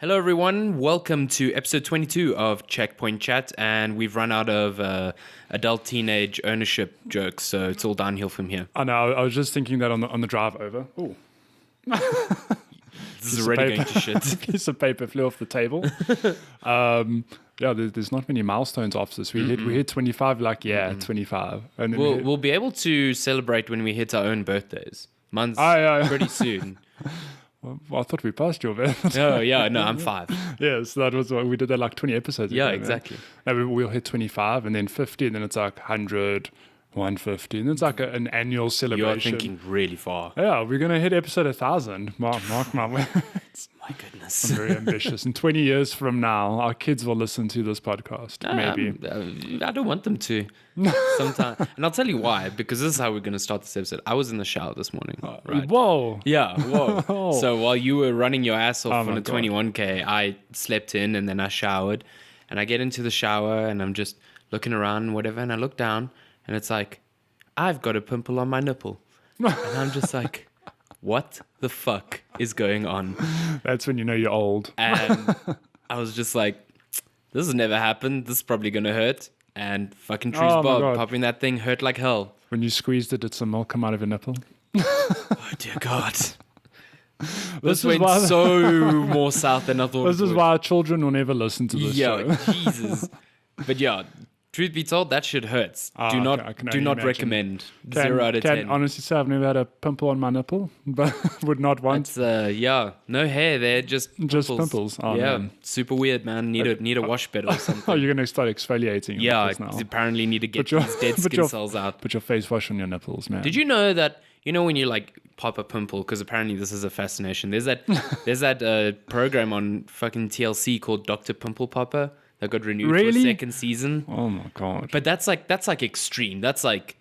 Hello, everyone. Welcome to episode 22 of Checkpoint Chat, and we've run out of adult teenage ownership jokes, so it's all downhill from here. I know. I was just thinking that on the drive over. Oh, This is already going to shit. piece of paper flew off the table. There's not many milestones after this. We hit 25. 25, and then We'll be able to celebrate when we hit our own birthdays. Mine's pretty soon. Well, I thought we passed your birthday. Oh, yeah, no, I'm 5. Yes, that was what we did that like 20 episodes ago. Yeah, exactly. We'll hit 25 and then 50, and then it's like 100, 150, and it's like an annual celebration. You're thinking really far. Yeah, we're going to hit episid 1,000. Mark my words. My goodness. I'm very ambitious. In 20 years from now, our kids will listen to this podcast, maybe. I don't want them to. Sometime. And I'll tell you why, because this is how we're going to start this episode. I was in the shower this morning. Right? Whoa. Yeah, whoa. Oh. So while you were running your ass off on a God. 21K, I slept in and then I showered. And I get into the shower and I'm just looking around and whatever. And I look down and it's like, I've got a pimple on my nipple. And I'm just like, what the fuck is going on? That's when you know you're old. And I was just like, this has never happened. This is probably going to hurt. And fucking trees Oh my Bob God. popping that thing hurt like hell. When you squeezed it, did some milk come out of your nipple? Oh, dear God. This is went why- so more south than I thought This it is would. why children will never listen to this Yeah, show. Jesus. But yeah, truth be told, that shit hurts. Ah, Do okay, not I can do only not imagine. recommend. 0 out of 10. Honestly say I've never had a pimple on my nipple, but would not want. It's no hair there, just pimples. Oh, yeah, man. super weird, man. Need a wash bed or something. Oh, you're going to start exfoliating your Yeah, nipples now. apparently need to get Put your- these dead put skin your- cells out. Put your face wash on your nipples, man. Did you know that, when you like pop a pimple, because apparently this is a fascination, there's that program on fucking TLC called Dr. Pimple Popper that got renewed for a Really? second season. Oh my God. But that's like extreme. That's like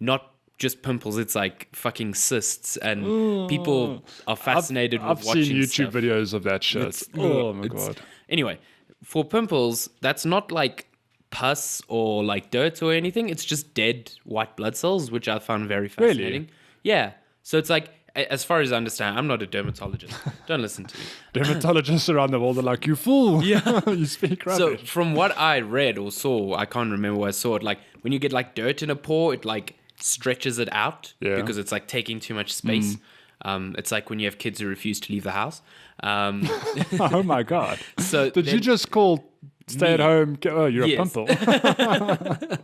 not just pimples, it's like fucking cysts, and people are fascinated I've with watching seen YouTube stuff. videos of that shit. Oh my God. Anyway, for pimples, that's not like pus or like dirt or anything. It's just dead white blood cells, which I found very fascinating. Yeah. So it's like, as far as I understand, I'm not a dermatologist. Don't listen to me. Dermatologists around the world are like, you fool. Yeah. You speak So rubbish. from what I read or saw, I can't remember where I saw it, like when you get like dirt in a pore, it like stretches it out because it's like taking too much space. It's like when you have kids who refuse to leave the house. Oh my God. So Did you just call stay at home? Oh, you're Yes. a pimple.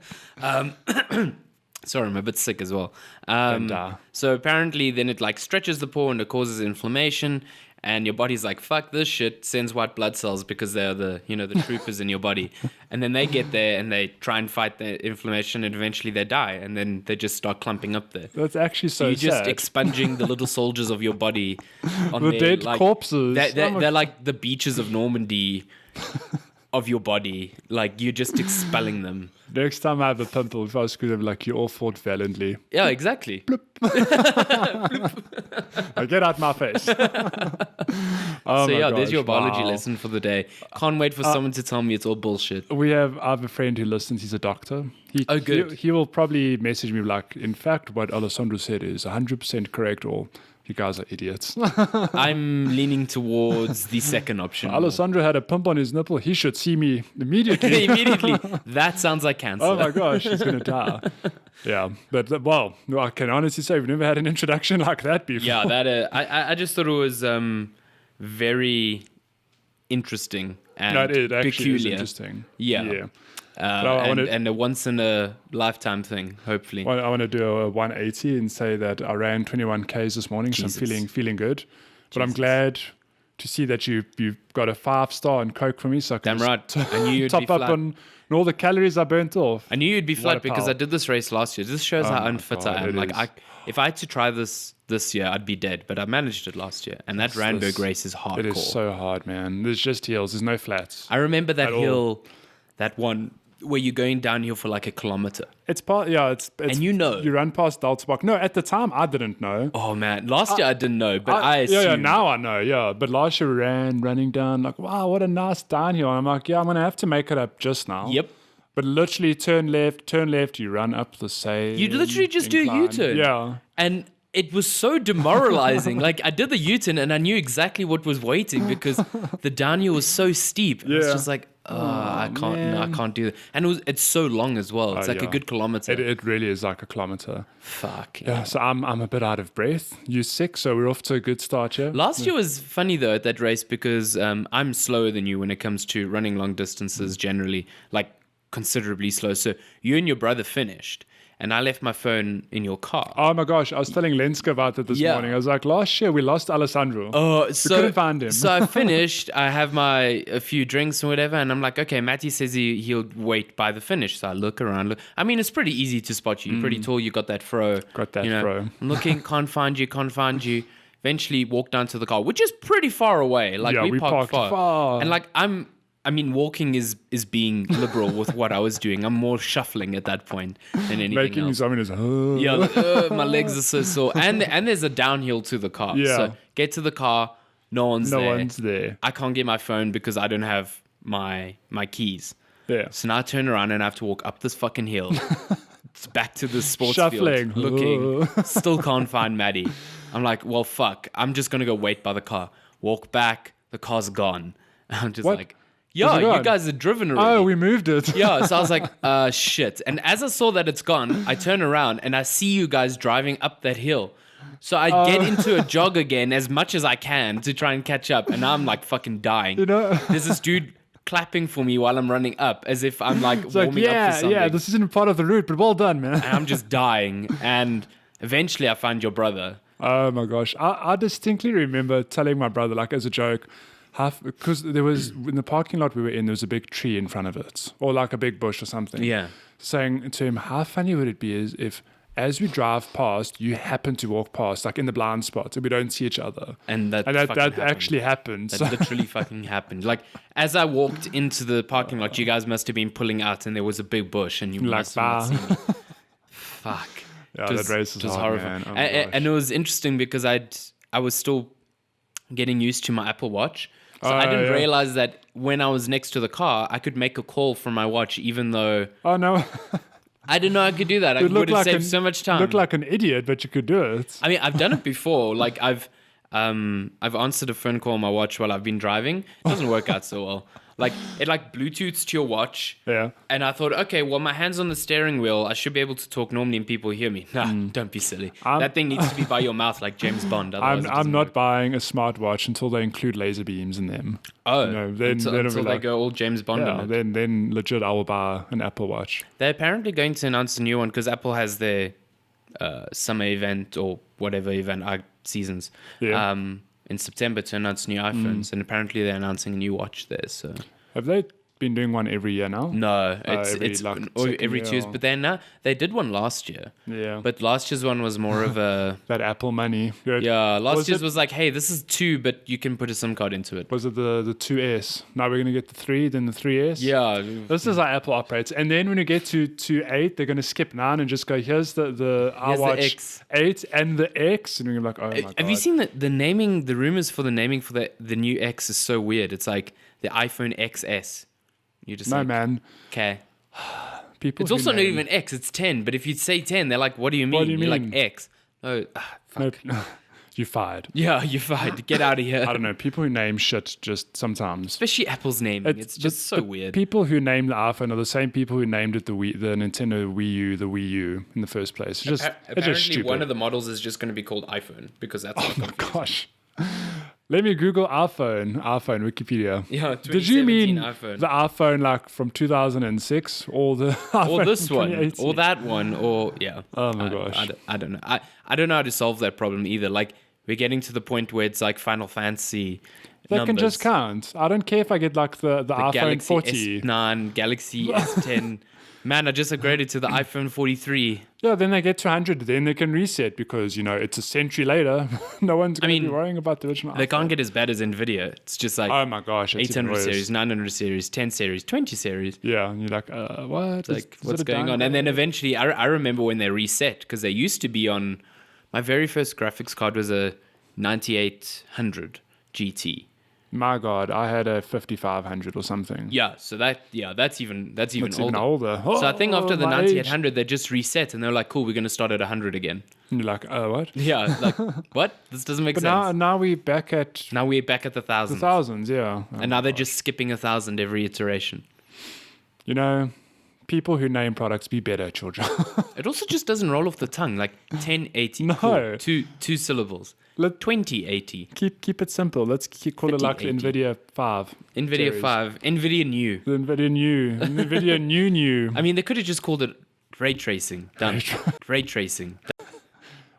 Sorry, I'm a bit sick as well. Don't die. So apparently then it like stretches the pore and it causes inflammation, and your body's like, fuck this shit, sends white blood cells because they're the troopers in your body. And then they get there and they try and fight the inflammation, and eventually they die, and then they just start clumping up there. That's actually so You're just sad. expunging the little soldiers of your body on The their, dead like, corpses. They're like the beaches of Normandy of your body. Like, you're just expelling them. Next time I have a pimple, if I was going to be like, you all fought valiantly. Yeah, exactly. Now get out my face. Oh So my yeah, there's gosh, your biology wow. lesson for the day. Can't wait for someone to tell me it's all bullshit. I have a friend who listens. He's a doctor. Oh, good. He will probably message me like, in fact, what Alessandro said is 100% correct, or you guys are idiots. I'm leaning towards the second option. Alessandro had a pimple on his nipple. He should see me immediately. Immediately. That sounds like cancer. Oh my gosh, he's going to die. Yeah, but I can honestly say we've never had an introduction like that before. Yeah, that I just thought it was very interesting and No, it actually is peculiar. interesting. Yeah. I wanna- and a once in a lifetime thing, hopefully. Well, I want to do a 180 and say that I ran 21 Ks this morning, Jesus. so I'm feeling good. But I'm glad to see that you've got a 5-star and Coke for me, so I can Damn right. I knew you'd top be up flat. on all the calories I burnt off. I knew you'd be What flat a because pal. I did this race last year. This shows how my unfit God, I am. it Like, is. if I had to try this year, I'd be dead. But I managed it last year, and that Randburg race is hardcore. It is so hard, man. There's just hills. There's no flats. I remember that At all. hill, that one where you're going downhill for like a kilometer. It's part, yeah. It's And you know. you run past Daltsbach. No, at the time I didn't know. Oh man, last year I didn't know, but I assumed. yeah, now I know. Yeah, but last year we running down like, wow, what a nice downhill. And I'm like, yeah, I'm gonna have to make it up just now. Yep. But literally turn left, you run up the same. You literally just do a incline. U-turn. Yeah. And it was so demoralizing. Like I did the U-turn and I knew exactly what was waiting because the downhill was so steep. It was Yeah. just like, I can't, no, I man. can't do that. And it's so long as well. It's like a yeah. good kilometer. It really is like a kilometer. Fuck. Yeah, so I'm a bit out of breath. You sick, so we're off to a good start here. Last year was funny though at that race because I'm slower than you when it comes to running long distances generally, like considerably slow. So you and your brother finished, and I left my phone in your car. Oh my gosh, I was telling Lenska about it this Yeah. morning. I was like, last year we lost Alessandro. Oh, couldn't find him. So I finished. I have a few drinks or whatever, and I'm like, okay. Matty says he'll wait by the finish. So I look around. I mean, it's pretty easy to spot you. You're pretty tall. You got that fro. Got that you know, fro. I'm looking, can't find you. Eventually, walk down to the car, which is pretty far away. Like Yeah, we parked parked far. and like I mean, walking is being liberal with what I was doing. I'm more shuffling at that point than anything Making else. someone is, Yeah, like, my legs are so sore. And there's a downhill to the car. Yeah. So get to the car, no one's there. I can't get my phone because I don't have my keys. Yeah. So now I turn around and I have to walk up this fucking hill. It's back to the sports Shuffling. field. Looking. Still can't find Maddie. I'm like, well, fuck. I'm just going to go wait by the car. Walk back. The car's gone. I'm just What? like, yeah, it you gone? guys are driven already. Oh, we moved it. Yeah, so I was like, shit. And as I saw that it's gone, I turn around and I see you guys driving up that hill. So I get into a jog again as much as I can to try and catch up. And now I'm like fucking dying. You know? There's this dude clapping for me while I'm running up as if I'm like It's like, warming up for something. yeah, this isn't part of the route, but well done, man. And I'm just dying. And eventually I find your brother. Oh my gosh. I distinctly remember telling my brother, like as a joke, because there was, in the parking lot we were in, there was a big tree in front of it, or like a big bush or something. Yeah. Saying to him, how funny would it be if as we drive past, you happen to walk past, like in the blind spot, and we don't see each other. And that actually happened. That So- literally fucking happened. Like, as I walked into the parking lot, you guys must have been pulling out and there was a big bush and you Like, must have not seen me. Fuck. Yeah, that race was hard, horrifying. man. Oh my And it was interesting because I was still getting used to my Apple Watch. So I didn't yeah. realize that when I was next to the car, I could make a call from my watch, even though Oh no. I didn't know I could do that. I You would have saved an- so much time. Look like an idiot, but you could do it. I mean, I've done it before. Like I've answered a phone call on my watch while I've been driving. It doesn't work out so well. Like it like Bluetooths to your watch. Yeah. And I thought, okay, well, my hand's on the steering wheel. I should be able to talk normally and people hear me. Nah, don't be silly. That thing needs to be by your mouth like James Bond. Otherwise it I'm doesn't not work. buying a smartwatch until they include laser beams in them. Oh, No, then until it'll be they like- go all James Bond Yeah, on it. then legit I will buy an Apple Watch. They're apparently going to announce a new one because Apple has their summer event or whatever event seasons Yeah. in September to announce new iPhones. And apparently they're announcing a new watch there. So Have they been doing one every year now? no, it's every, it's like, or second every year 2 years. or- But then they did one last year. Yeah. But last year's one was more of a That Apple money. Good. yeah. Last Was year's it- was like, hey, this is 2, but you can put a SIM card into it. Was it the 2S? Now we're going to get the 3, then the 3S? Yeah, This is how Apple operates. And then when you get to 8, they're going to skip 9 and just go, here's the Here's the iWatch X. 8 and the X. And you're like, oh my God. Have you seen the naming? The rumors for the naming for the new X is so weird. It's like the iPhone XS. You're just No, like, man. okay. People It's who also not name- even X. It's 10. But if you say 10, they're like, what do you mean? What do you You're mean? like X. Oh, fuck. No, you're fired. Yeah, you're fine. Get out of here. I don't know. People who name shit just sometimes. Especially Apple's naming. It's just so the weird. People who named the iPhone are the same people who named it the Nintendo Wii U in the first place. It's just, it's just Apparently, stupid. one of the models is just going to be called iPhone because that's Oh my gosh. Let me Google iPhone Wikipedia. Yeah, Did you 2017 mean iPhone. the iPhone like from 2006 or the iPhone Or this from one, 2018? or that one, or yeah. Oh my gosh. I don't know. I don't know how to solve that problem either. Like we're getting to the point where it's like Final Fantasy. That numbers. can just count. I don't care if I get like the iPhone Galaxy 40. S9, Galaxy S10. Man, I just upgraded to the iPhone 43. Yeah, then they get to 100, then they can reset because, it's a century later. No one's going to be mean, worrying about the original They iPhone. can't get as bad as Nvidia. It's just like Oh my gosh. It's even 800 worse. series, 900 series, 10 series, 20 series. Yeah, and you're like, what? Like, what's going on? And then eventually, I remember when they reset, because they used to be on, my very first graphics card was a 9800 GT. My God, I had a 5500 or something. Yeah, so that's even It's older. even older. So I think after the my age. 9800, they just reset and they're like, cool, we're going to start at 100 again. And you're like, oh, what? Yeah, like, what? This doesn't make But sense. now we're back at Now we're back at the the thousands. thousands, yeah. And now they're just skipping 1,000 every iteration. You know, people who name products, be better at your job. It also just doesn't roll off the tongue. Like 1080. No. Cool. Two syllables. Let 2080. keep it simple. Let's call it like the 3080. NVIDIA 5. NVIDIA series. 5. NVIDIA new. The NVIDIA new. I mean, they could have just called it ray tracing. Done. Ray tracing.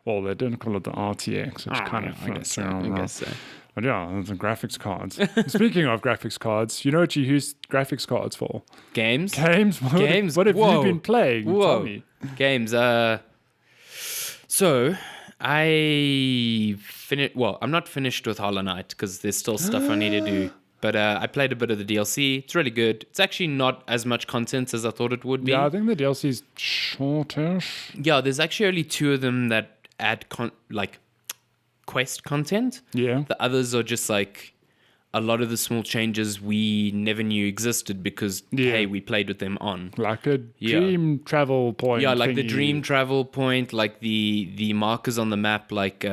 Well, they didn't call it the RTX, which kind of I guess so. But yeah, the graphics cards. Speaking of graphics cards, you know what you use graphics cards for? Games? Games. Games? What have Whoa. you been playing? Tell Whoa. me. Games. So I finished. Well, I'm not finished with Hollow Knight because there's still stuff I need to do. But I played a bit of the DLC. It's really good. It's actually not as much content as I thought it would be. Yeah, I think the DLC's shortish. Yeah, there's actually only 2 of them that add quest content. Yeah. The others are just like a lot of the small changes we never knew existed because hey, we played with them on. Like a dream travel point. Yeah, like the thingy. dream travel point, like the markers on the map, like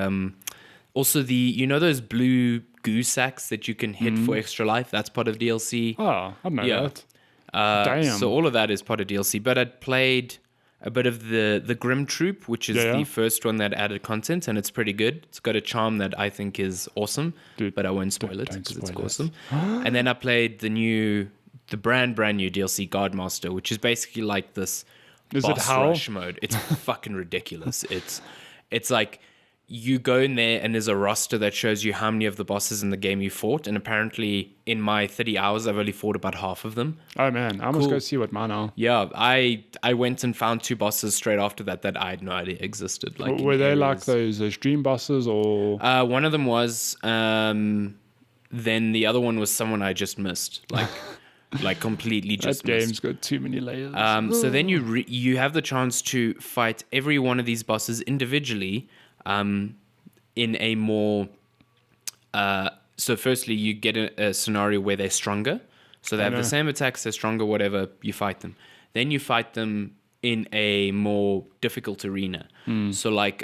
also those blue goo sacks that you can hit for extra life. That's part of DLC. Oh, I didn't know that. Damn. So all of that is part of DLC. But I'd played a bit of the Grim Troop, which is the first one that added content, and it's pretty good. It's got a charm that I think is awesome, but I won't spoil it because it's awesome. And then I played the brand new DLC, Guardmaster, which is basically like this boss rush mode. It's fucking ridiculous. It's like you go in there and there's a roster that shows you how many of the bosses in the game you fought, and apparently in my 30 hours I've only fought about half of them. Oh man, I must go see what mine are. Yeah, I went and found 2 bosses straight after that I had no idea existed. Like, were they like those dream bosses or? One of them was. Then the other one was someone I just missed. Like completely just that game's missed. got too many layers. So then you have the chance to fight every one of these bosses individually. In a more so firstly you get a scenario where they're stronger, so they have the same attacks, they're stronger, whatever, you fight them. Then you fight them in a more difficult arena. So like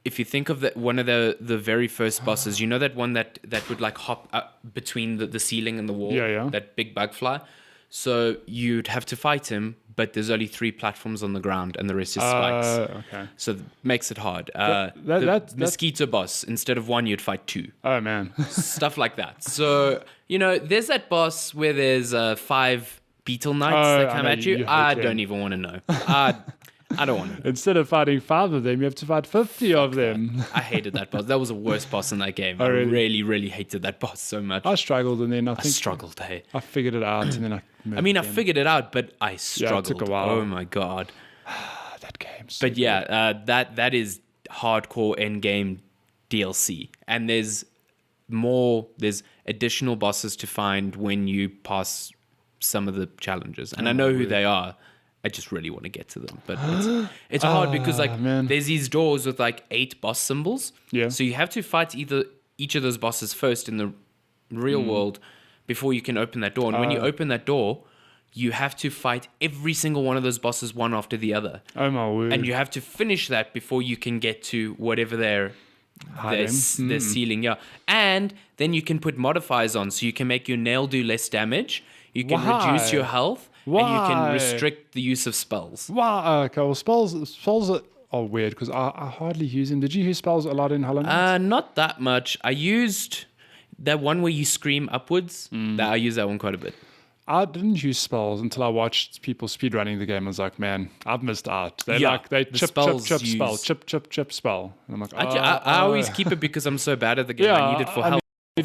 if you think of one of the very first bosses, you know that one that would like hop up between the ceiling and the wall, that big bug fly. So you'd have to fight him, but there's only 3 platforms on the ground and the rest is spikes. Okay. So it makes it hard. That mosquito boss, instead of 1, you'd fight 2. Oh man. Stuff like that. So, there's that boss where there's 5 beetle knights that come at you. I don't even want to know. I don't want to. Instead of fighting 5 of them, you have to fight 50 of them. I hated that boss. That was the worst boss in that game. Oh, really? I really, really hated that boss so much. I struggled and then I struggled, hey. I figured it out and then I figured it out, but I struggled. Yeah, it took a while. Oh my god. That game. But that is hardcore end game DLC, and there's additional bosses to find when you pass some of the challenges, and I know who they are. I just really want to get to them, but it's hard because there's these doors with like 8 boss symbols. Yeah. So you have to fight each of those bosses first in the real world before you can open that door. And when you open that door, you have to fight every single one of those bosses one after the other. Oh my word. And you have to finish that before you can get to whatever their ceiling. Yeah. And then you can put modifiers on, so you can make your nail do less damage. You can reduce your health. And you can restrict the use of spells. Wow. Okay. Well, spells are weird because I hardly use them. Did you use spells a lot in Hollow Knight? Not that much. I used that one where you scream upwards. I use that one quite a bit. I didn't use spells until I watched people speedrunning the game. I was like, man, I've missed out. They chip spell. And I'm like, I always keep it because I'm so bad at the game. I need it for health. I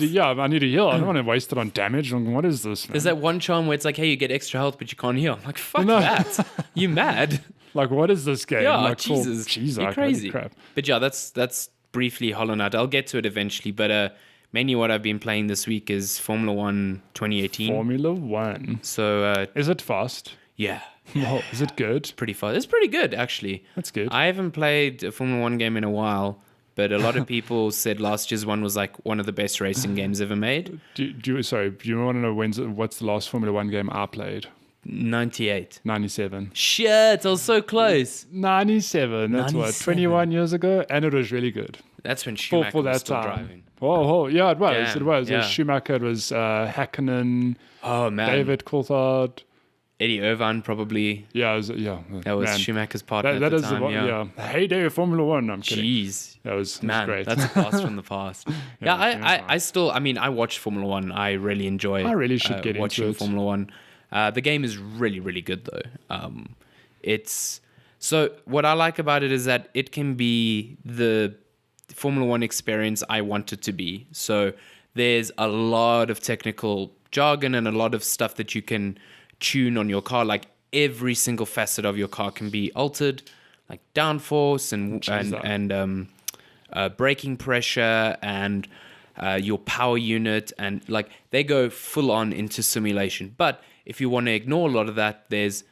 need to heal. I don't want to waste it on damage. What is this, man? There's that one charm where it's like, hey, you get extra health, but you can't heal. I'm like, fuck that. You mad? Like, what is this game? Yeah, like, Jesus. You're crazy. Crap. But yeah, that's briefly Hollow Knight. I'll get to it eventually. But mainly what I've been playing this week is Formula 1 2018. Formula 1. So is it fast? Yeah. Oh, is it good? Pretty fast. It's pretty good, actually. That's good. I haven't played a Formula 1 game in a while, but a lot of people said last year's one was like one of the best racing games ever made. Do you want to know what's the last Formula One game I played? 98. 97. Shit, I was so close. 97. That's 97. what, 21 years ago, and it was really good. That's when Schumacher For that was still time. driving. Oh, yeah, it was. Yeah, It was. It yeah. was Schumacher, it was Hakkinen, Oh, man. David Coulthard. Eddie Irvine probably. Yeah, That was man. Schumacher's partner That at is the time. yeah. Heyday of Formula One. I'm kidding. Jeez. That was Man, great. that's a blast from the past. Yeah, Yeah, I still, I mean, I watch Formula One. I really enjoy I really should get watching into it. Formula One. The game is really, really good, though. So what I like about it is that it can be the Formula One experience I want it to be. So there's a lot of technical jargon and a lot of stuff that you can tune on your car. Like every single facet of your car can be altered, like downforce and braking pressure and your power unit, and like they go full on into simulation. But if you want to ignore a lot of that, there's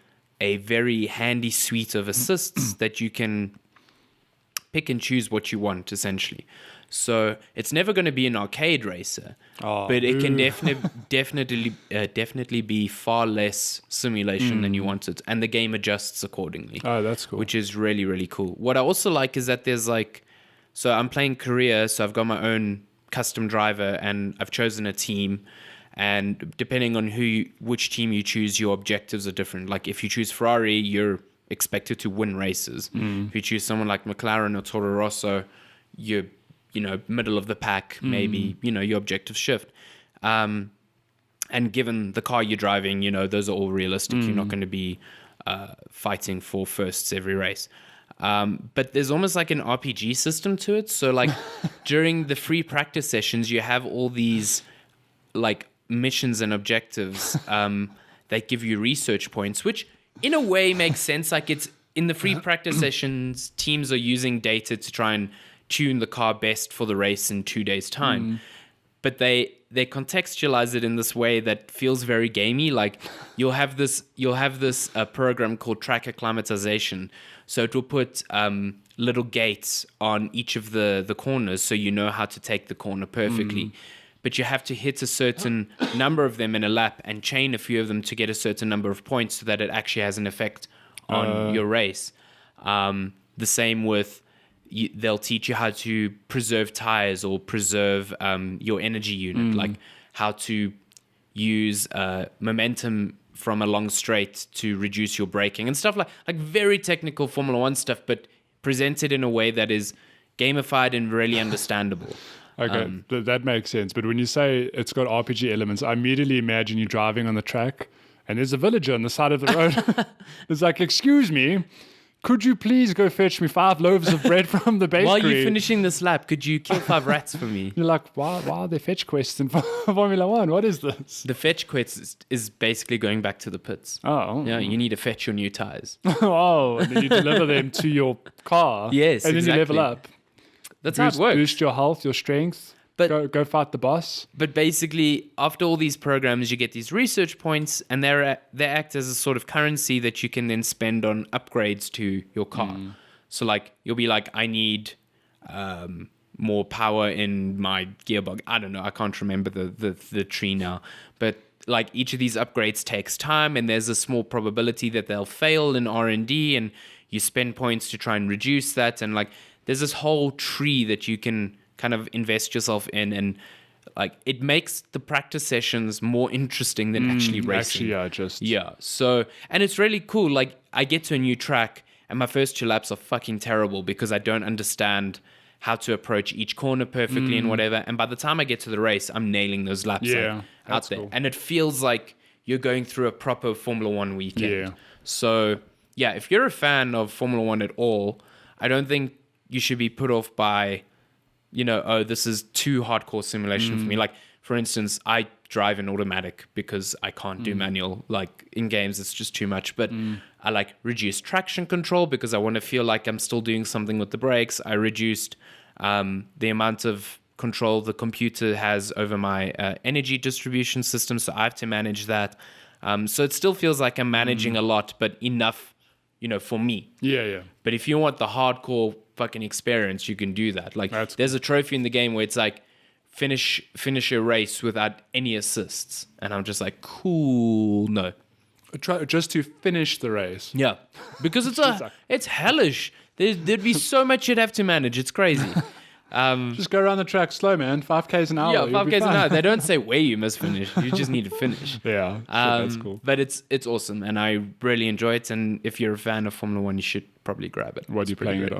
a very handy suite of assists that you can pick and choose what you want, essentially. So it's never going to be an arcade racer, but it can definitely be far less simulation than you want it, and the game adjusts accordingly. Oh, that's cool. Which is really, really cool. What I also like is that there's like, so I'm playing career, so I've got my own custom driver, and I've chosen a team. And depending on which team you choose, your objectives are different. Like if you choose Ferrari, you're expected to win races. If you choose someone like McLaren or Toro Rosso, you're, middle of the pack, maybe, your objectives shift. And given the car you're driving, those are all realistic. You're not going to be fighting for firsts every race. But there's almost like an RPG system to it. So like during the free practice sessions, you have all these like missions and objectives that give you research points, which in a way makes sense. Like it's in the free practice sessions, teams are using data to try and tune the car best for the race in 2 days' time. But they contextualize it in this way that feels very gamey. Like you'll have this program called track acclimatization. So it will put little gates on each of the corners, so you know how to take the corner perfectly. But you have to hit a certain number of them in a lap and chain a few of them to get a certain number of points so that it actually has an effect on your race. The same with, they'll teach you how to preserve tires or preserve your energy unit, like how to use momentum from a long straight to reduce your braking and stuff like very technical Formula One stuff, but presented in a way that is gamified and really understandable. Okay, that makes sense. But when you say it's got RPG elements, I immediately imagine you driving on the track and there's a villager on the side of the road. It's like, excuse me, could you please go fetch me 5 loaves of bread from the bakery? While you're finishing this lap, could you kill 5 rats for me? You're like, why are there fetch quests in Formula One? What is this? The fetch quest is basically going back to the pits. Oh. Yeah, you need to fetch your new tires. Oh, and then you deliver them to your car. Yes, and then you level exactly. up. That's how it works. Boost your health, your strength. But go fight the boss. But basically, after all these programs, you get these research points, and they act as a sort of currency that you can then spend on upgrades to your car. So, like, you'll be like, I need more power in my gearbox. I don't know. I can't remember the tree now. But like each of these upgrades takes time, and there's a small probability that they'll fail in R&D, and you spend points to try and reduce that. And like, there's this whole tree that you can kind of invest yourself in, and like it makes the practice sessions more interesting than actually racing. So, and it's really cool. Like I get to a new track and my first 2 laps are fucking terrible because I don't understand how to approach each corner perfectly and whatever. And by the time I get to the race, I'm nailing those laps out there. Cool. And it feels like you're going through a proper Formula One weekend. Yeah. So yeah, if you're a fan of Formula One at all, I don't think you should be put off by, this is too hardcore simulation for me. Like, for instance, I drive in automatic because I can't do manual. Like, in games, it's just too much. But I, like, reduced traction control because I want to feel like I'm still doing something with the brakes. I reduced the amount of control the computer has over my energy distribution system, so I have to manage that. So it still feels like I'm managing a lot, but enough, for me. Yeah. But if you want the hardcore fucking experienced, you can do that. Like, That's there's a trophy in the game where it's like, finish a race without any assists. And I'm just like, cool, no. Try just to finish the race. Yeah. Because it's hellish. There'd be so much you'd have to manage. It's crazy. Just go around the track slow, man. 5Ks an hour. Yeah, you'll be 5Ks an fine. hour. They don't say where you must finish. You just need to finish. Yeah, that's cool. But it's awesome, and I really enjoy it. And if you're a fan of Formula One, you should probably grab it. What are It's you pretty playing great. it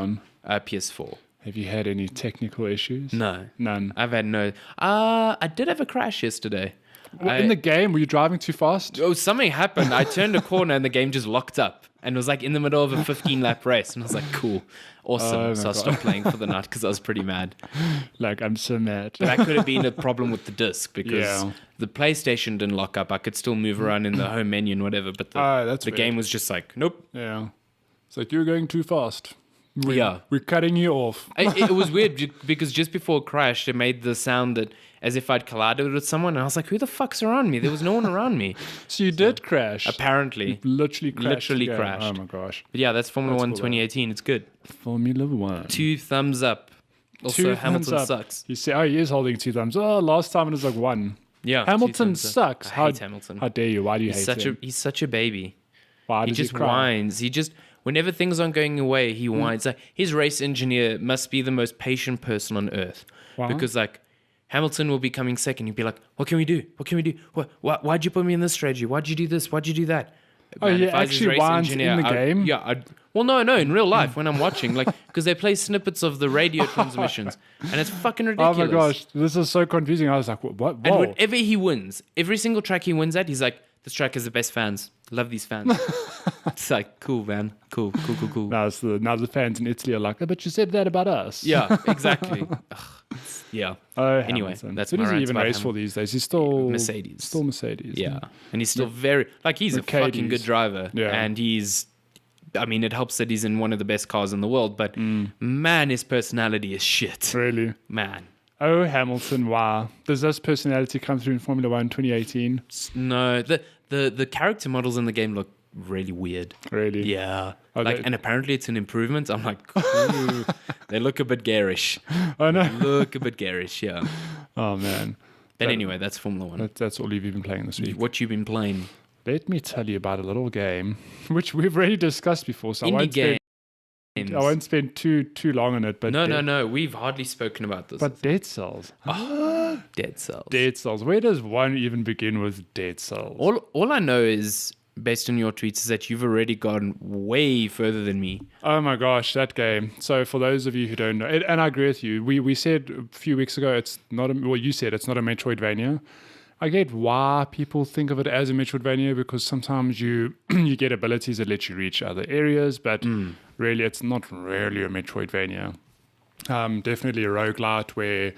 on? PS4. Have you had any technical issues? No, None. I've had no. I did have a crash yesterday. In the game, were you driving too fast? Oh, something happened. I turned a corner and the game just locked up, and it was like in the middle of a 15-lap race, and I was like, "Cool, awesome." Oh my So I God. stopped playing for the night because I was pretty mad. Like, I'm so mad. That could have been a problem with the disc because Yeah. the PlayStation didn't lock up. I could still move around in the home menu and whatever, but That's the weird. game was just like, nope. Yeah. It's like, you're going too fast. Yeah. We're cutting you off. It was weird because just before it crashed, it made the sound that as if I'd collided with someone, and I was like, who the fuck's around me? There was no one around me. So you did crash. Apparently. Literally crashed. Literally the game. crashed. Oh my gosh. But yeah, that's Formula That's 1 cool, 2018. It's good. Formula One. 2 thumbs up. Also, Two Hamilton thumbs up. sucks. You see, he is holding 2 thumbs. Oh, last time it was like 1. Yeah. 2 Hamilton thumbs up. sucks. I hate Hamilton. How dare you? Why do you hate him? He's such a baby. Why He does just he cry? whines. Whenever things aren't going away, he whines. Like, his race engineer must be the most patient person on earth. Why? Because like Hamilton will be coming second. He'll be like, "What can we do? What can we do? Why'd you put me in this strategy? Why'd you do this? Why'd you do that?" Oh, Man, he if I was his actually race whines in the game? Well, no, in real life when I'm watching, like, because they play snippets of the radio transmissions, and it's fucking Oh ridiculous. my gosh, this is so confusing. I was like, what? And Whoa. whenever he wins, every single track he wins at, he's like, "This track has the best fans. Love these fans." It's like, cool, man. Cool. Now the fans in Italy are like, oh, but you said that about us. Yeah, exactly. Ugh, yeah. Oh, Anyway, Hamilton. that's Who my does he rant even about race for Hamilton. these days? He's still Mercedes. Still Mercedes. Yeah. And he's still he's a fucking Mercedes. good driver. Yeah. And it helps that he's in one of the best cars in the world, but man, his personality is shit. Really. Man. Oh, Hamilton, wow. Does this personality come through in Formula One 2018? No, the character models in the game look really weird. Really? Yeah. Oh, and apparently it's an improvement. I'm like, ooh, they look a bit garish. Oh, no. Look a bit garish, yeah. Oh, man. But anyway, that's Formula 1. That's all you've been playing this week. What you been playing? Let me tell you about a little game, which we've already discussed before, so Indie I won't spend too long on it. But No. We've hardly spoken about this. But Dead Cells. Dead Cells. Dead Cells. Where does one even begin with Dead Cells? All I know is, based on your tweets, is that you've already gone way further than me. Oh my gosh, that game. So for those of you who don't know, and I agree with you, we said a few weeks ago you said it's not a Metroidvania. I get why people think of it as a Metroidvania because sometimes you get abilities that let you reach other areas, but really it's not really a Metroidvania. Definitely a roguelite where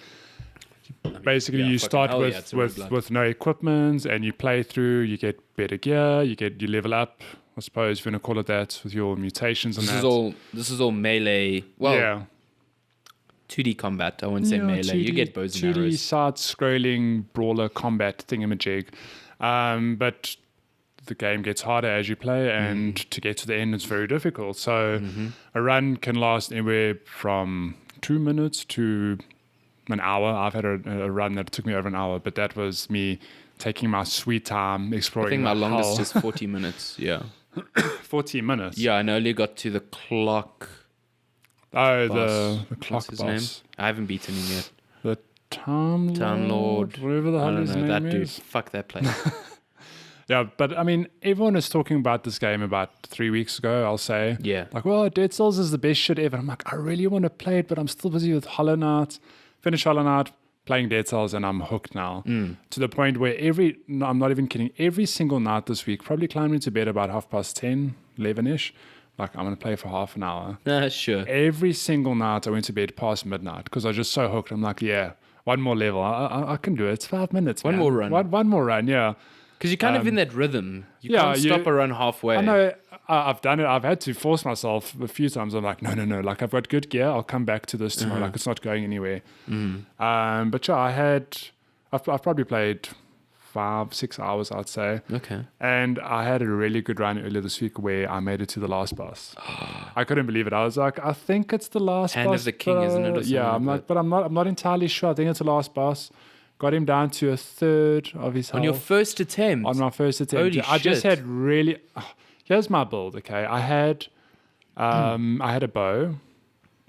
basically you start with no equipment and you play through, you get better gear, you level up, I suppose if you want to call it that, with your mutations and This is all melee. Well, yeah. 2D combat. I wouldn't say melee. You get bows and 2D arrows. side-scrolling brawler combat thingamajig. But the game gets harder as you play, and to get to the end, it's very difficult. So a run can last anywhere from 2 minutes to an hour. I've had a run that took me over an hour, but that was me taking my sweet time exploring. I think my the longest hull. is 40 minutes. Yeah. 40 minutes. Yeah, I only got to the clock. Oh, boss. the clock What's his boss. name? I haven't beaten him yet. The Time Lord. Whatever the I hell don't his know. name That dude. is. Fuck that place. Yeah, but I mean, everyone is talking about this game about 3 weeks ago, I'll say. Yeah. Like, well, Dead Cells is the best shit ever. I'm like, I really want to play it, but I'm still busy with Hollow Knight. Finish Hollow Knight, playing Dead Cells, and I'm hooked now. To the point where I'm not even kidding, every single night this week, probably climbing into bed about 10:30, 11-ish. Like, I'm going to play for half an hour. Sure. Every single night I went to bed past midnight because I was just so hooked. I'm like, yeah, one more level. I can do it. It's 5 minutes, One man. more run. One more run, yeah. Because you're kind of in that rhythm. You yeah, can't stop a run halfway. I know. I've done it. I've had to force myself a few times. I'm like, no. Like, I've got good gear. I'll come back to this tomorrow. Like, it's not going anywhere. But yeah, I've probably played 5-6 hours, I'd say. Okay. And I had a really good run earlier this week where I made it to the last boss. I couldn't believe it. I was like, I think it's the last Hand boss. of the King, but, isn't it, or something yeah, I'm like like, but I'm not entirely sure. I think it's the last boss. Got him down to a third of his health. On your first attempt? On my first attempt. Holy I just shit. had really... here's my build, okay? I had a bow.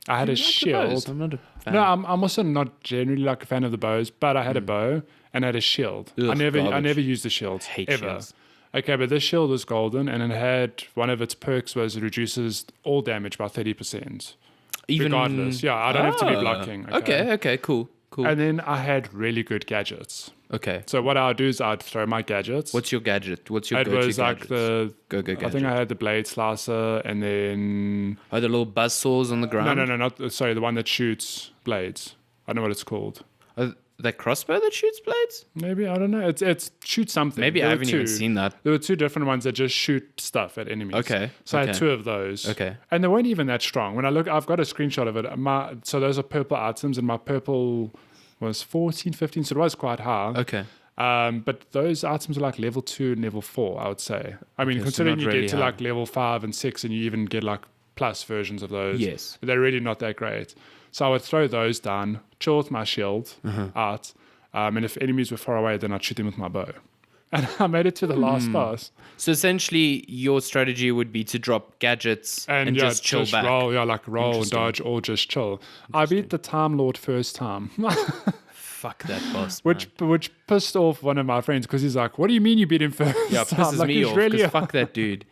I had a You like the bows? shield. I'm not a fan. No, I'm also not generally like a fan of the bows, but I had a bow and I had a shield. I Ugh, never garbage. used the shield Hate ever. shields. Okay, but this shield was golden, and it had one of its perks was it reduces all damage by 30%. Even Regardless, yeah, I don't have to be Ah, blocking. Okay, cool. And then I had really good gadgets. Okay. So what I would do is I'd throw my gadgets. What's your gadget? What's your It go-to was like gadgets? Go I gadget. think I had the blade slicer, and then Oh, the little buzz saws on the ground? no, not sorry, the one that shoots blades. I don't know what it's called. That crossbow that shoots blades? Maybe I don't know. It's shoot something. Maybe There I were haven't even two. seen that. There were two different ones that just shoot stuff at enemies. Okay, So I had okay. 2 of those. Okay. And they weren't even that strong. When I look, I've got a screenshot of it. So those are purple items, and my purple was 14, 15, so it was quite high. Okay. But those items are like level 2 and level 4, I would say. I mean, Okay, so considering not you really get to high. like level 5 and 6, and you even get like plus versions of those. Yes. They're really not that great. So I would throw those down, chill with my shield out. And if enemies were far away, then I'd shoot them with my bow. And I made it to the last boss. So essentially, your strategy would be to drop gadgets and yeah, just chill back. roll, roll and Interesting. dodge, or just chill. I beat the Time Lord first time, Fuck that boss, which man. pissed off one of my friends because he's like, "What do you mean you beat him first?" Yeah, time?" pisses Like, me he's off. really- 'Cause fuck that dude.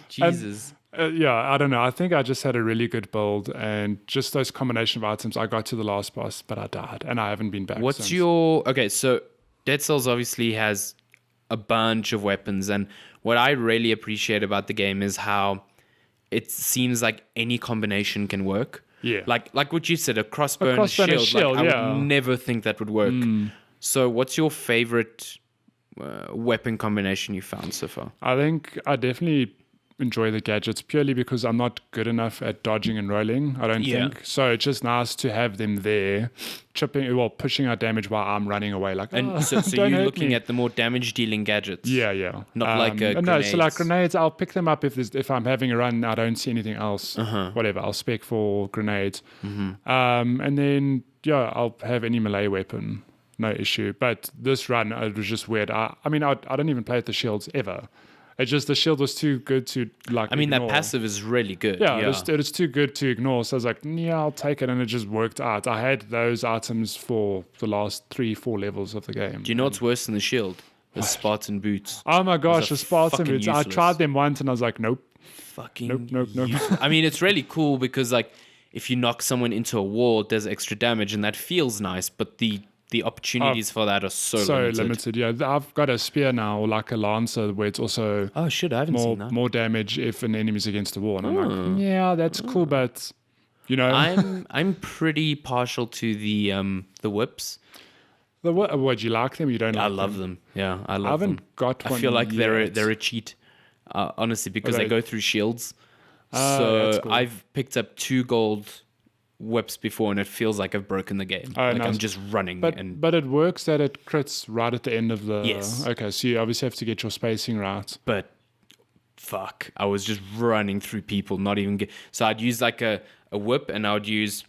Jesus. yeah, I don't know. I think I just had a really good build, and just those combination of items, I got to the last boss, but I died, and I haven't been back. What's since. your... Okay, so Dead Cells obviously has a bunch of weapons, and what I really appreciate about the game is how it seems like any combination can work. Yeah. Like what you said, a crossbow, crossbow and a and shield, I yeah. would never think that would work. So what's your favorite weapon combination you found so far? I think I definitely enjoy the gadgets purely because I'm not good enough at dodging and rolling, I don't Yeah. think. So it's just nice to have them there, pushing out damage while I'm running away. Like, And so don't you're hurt looking me. at the more damage-dealing gadgets. Yeah. Not like no, so like grenades. grenades, I'll pick them up if I'm having a run and I don't see anything else. Uh-huh. Whatever, I'll spec for grenades. Mm-hmm. And then, I'll have any melee weapon. No issue. But this run, it was just weird. I don't even play with the shields ever. It's just the shield was too good to like. I mean, ignore. that passive is really good. Yeah, it was too good to ignore. So I was like, yeah, I'll take it, and it just worked out. I had those items for the last 3-4 levels of the game. Do you know what's worse than the shield? The Spartan boots. Oh my gosh, Those are the Spartan fucking boots! I useless. tried them once, and I was like, nope. Fucking Nope. useless. I mean, it's really cool because like if you knock someone into a wall, it does extra damage, and that feels nice. But the opportunities for that are so limited. Yeah, I've got a spear now, or like a lancer, where it's also Oh shit, I haven't seen that. more damage if an enemy's against the wall. And I'm like, yeah, that's cool, but I'm pretty partial to the whips. What you like them? You don't like I love them. Yeah, I love I haven't them. got one. I feel like yet. they're a cheat, honestly, because Okay. they go through shields. that's So cool. I've picked up 2 gold whips before, and it feels like I've broken the game. Oh, like nice. I'm just running. But it works that it crits right at the end of the. Yes. Okay, so you obviously have to get your spacing right. But fuck, I was just running through people, not even get. So I'd use like a whip, and I would use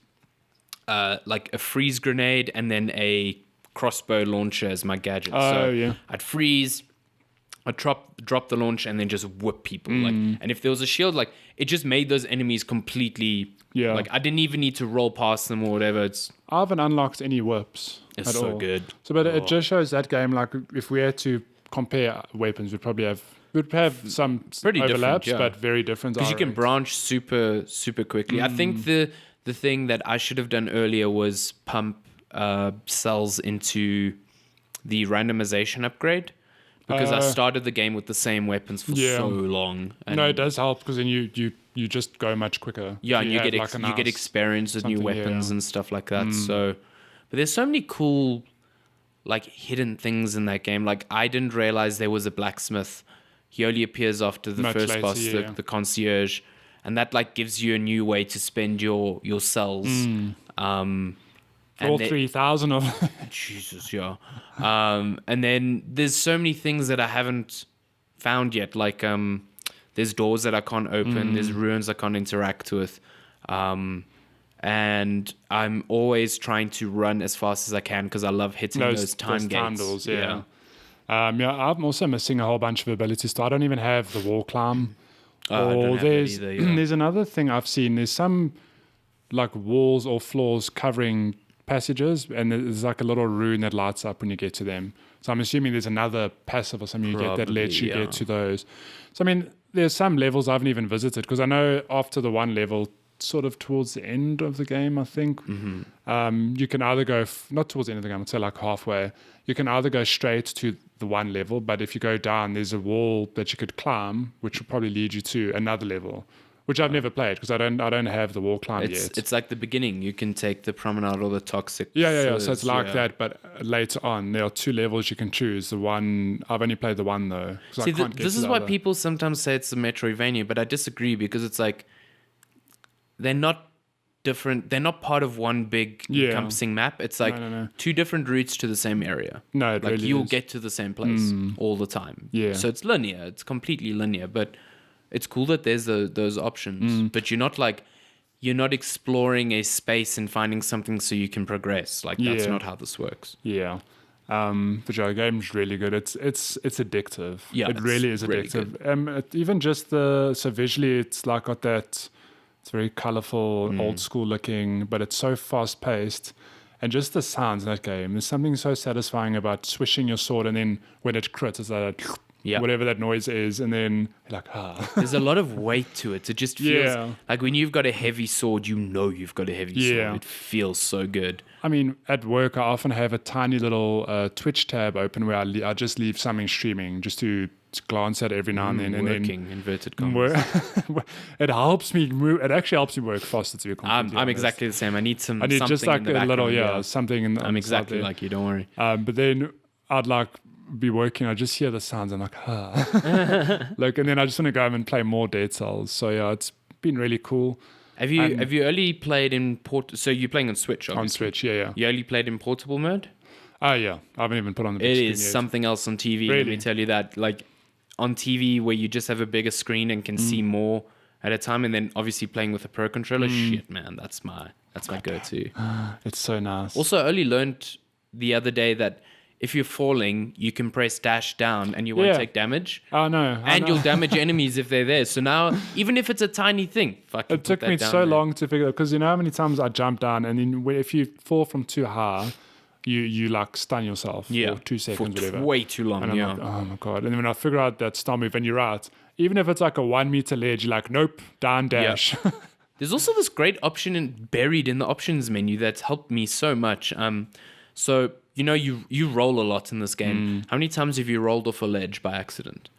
like a freeze grenade, and then a crossbow launcher as my gadget. Oh, So yeah. I'd freeze. I'd drop the launch and then just whip people. Like, and if there was a shield, like it just made those enemies completely. Yeah. Like I didn't even need to roll past them or whatever. I haven't unlocked any whips. It's at so all. good. So, but it just shows that game. Like, if we had to compare weapons, we'd have some Pretty different, overlaps, yeah. but very different. Because you can RNGs. branch super quickly. I think the thing that I should have done earlier was pump cells into the randomization upgrade, because I started the game with the same weapons for Yeah. so long. And No, it does help because then you just go much quicker. yeah, If and you have get like a you get nice- experience with new something, yeah. weapons and stuff like that. So, but there's so many cool like hidden things in that game. Like I didn't realize there was a blacksmith. He only appears after the Much first later, boss, yeah. the concierge, and that like gives you a new way to spend your cells. For all 3,000 of them. Jesus, yeah. And then there's so many things that I haven't found yet. Like there's doors that I can't open. There's ruins I can't interact with. And I'm always trying to run as fast as I can because I love hitting those time gates. Doors, yeah. I'm also missing a whole bunch of abilities. So I don't even have the wall climb. I don't have that either, yeah. There's another thing I've seen. There's some like walls or floors covering passages, and there's like a little rune that lights up when you get to them. So I'm assuming there's another passive or something you get that lets you get to those. So I mean, there's some levels I haven't even visited because I know after the one level, sort of towards the end of the game, I think, you can either go not towards the end of the game, I'd say like halfway. You can either go straight to the one level, but if you go down, there's a wall that you could climb, which will probably lead you to another level. Which I've never played because I don't have the wall climb yet. It's like the beginning. You can take the promenade or the toxic. Yeah. So it's like that, but later on there are 2 levels you can choose. The one I've only played the one though. See, this is why people sometimes say it's a Metroidvania, but I disagree because it's like they're not different. They're not part of one big encompassing map. It's like 2 different routes to the same area. No, it like really you'll is. get to the same place all the time. Yeah. So it's linear. It's completely linear, but. It's cool that there's those options, but you're not exploring a space and finding something so you can progress. Like that's not how this works. Yeah. But the game's really good. It's addictive. Yeah, it really is addictive. Even just so visually, it's like got that. It's very colorful, old school looking, but it's so fast paced. And just the sounds in that game. There's something so satisfying about swishing your sword and then when it crits, it's like whatever that noise is, and then you're like, There's a lot of weight to it. It just feels like when you've got a heavy sword, you know you've got a heavy sword. It feels so good. I mean, at work, I often have a tiny little Twitch tab open where I just leave something streaming just to glance at every now and then. Working, inverted commas. It helps me move. It actually helps me work faster, to be completely honest. I'm exactly the same. I need something just like in the a little, something in the I'm exactly like you, don't worry. But then I'd like be working, I just hear the sounds, I'm like, like, and then I just want to go home and play more Dead Cells. So yeah, it's been really cool. Have you only played in so you're playing on Switch, obviously? On Switch, yeah. You only played in portable mode? Oh yeah, I haven't even put on the big screen It is yet. something else on TV. Really? Let me tell you that. Like on TV where you just have a bigger screen and can see more at a time, and then obviously playing with a Pro controller, shit man, that's my go-to. It's so nice. Also, I only learned the other day that if you're falling, you can press dash down and you won't take damage. Oh no. You'll damage enemies if they're there. So now, even if it's a tiny thing, it took me so long to figure out, because you know how many times I jump down and then if you fall from too high, you like stun yourself for 2 seconds, for whatever. Way too long. And I'm like, oh my god! And then when I figure out that stun move, and you're right, even if it's like a 1 meter ledge, you're like, nope, down dash. Yeah. There's also this great option buried in the options menu that's helped me so much. So you know you roll a lot in this game. How many times have you rolled off a ledge by accident?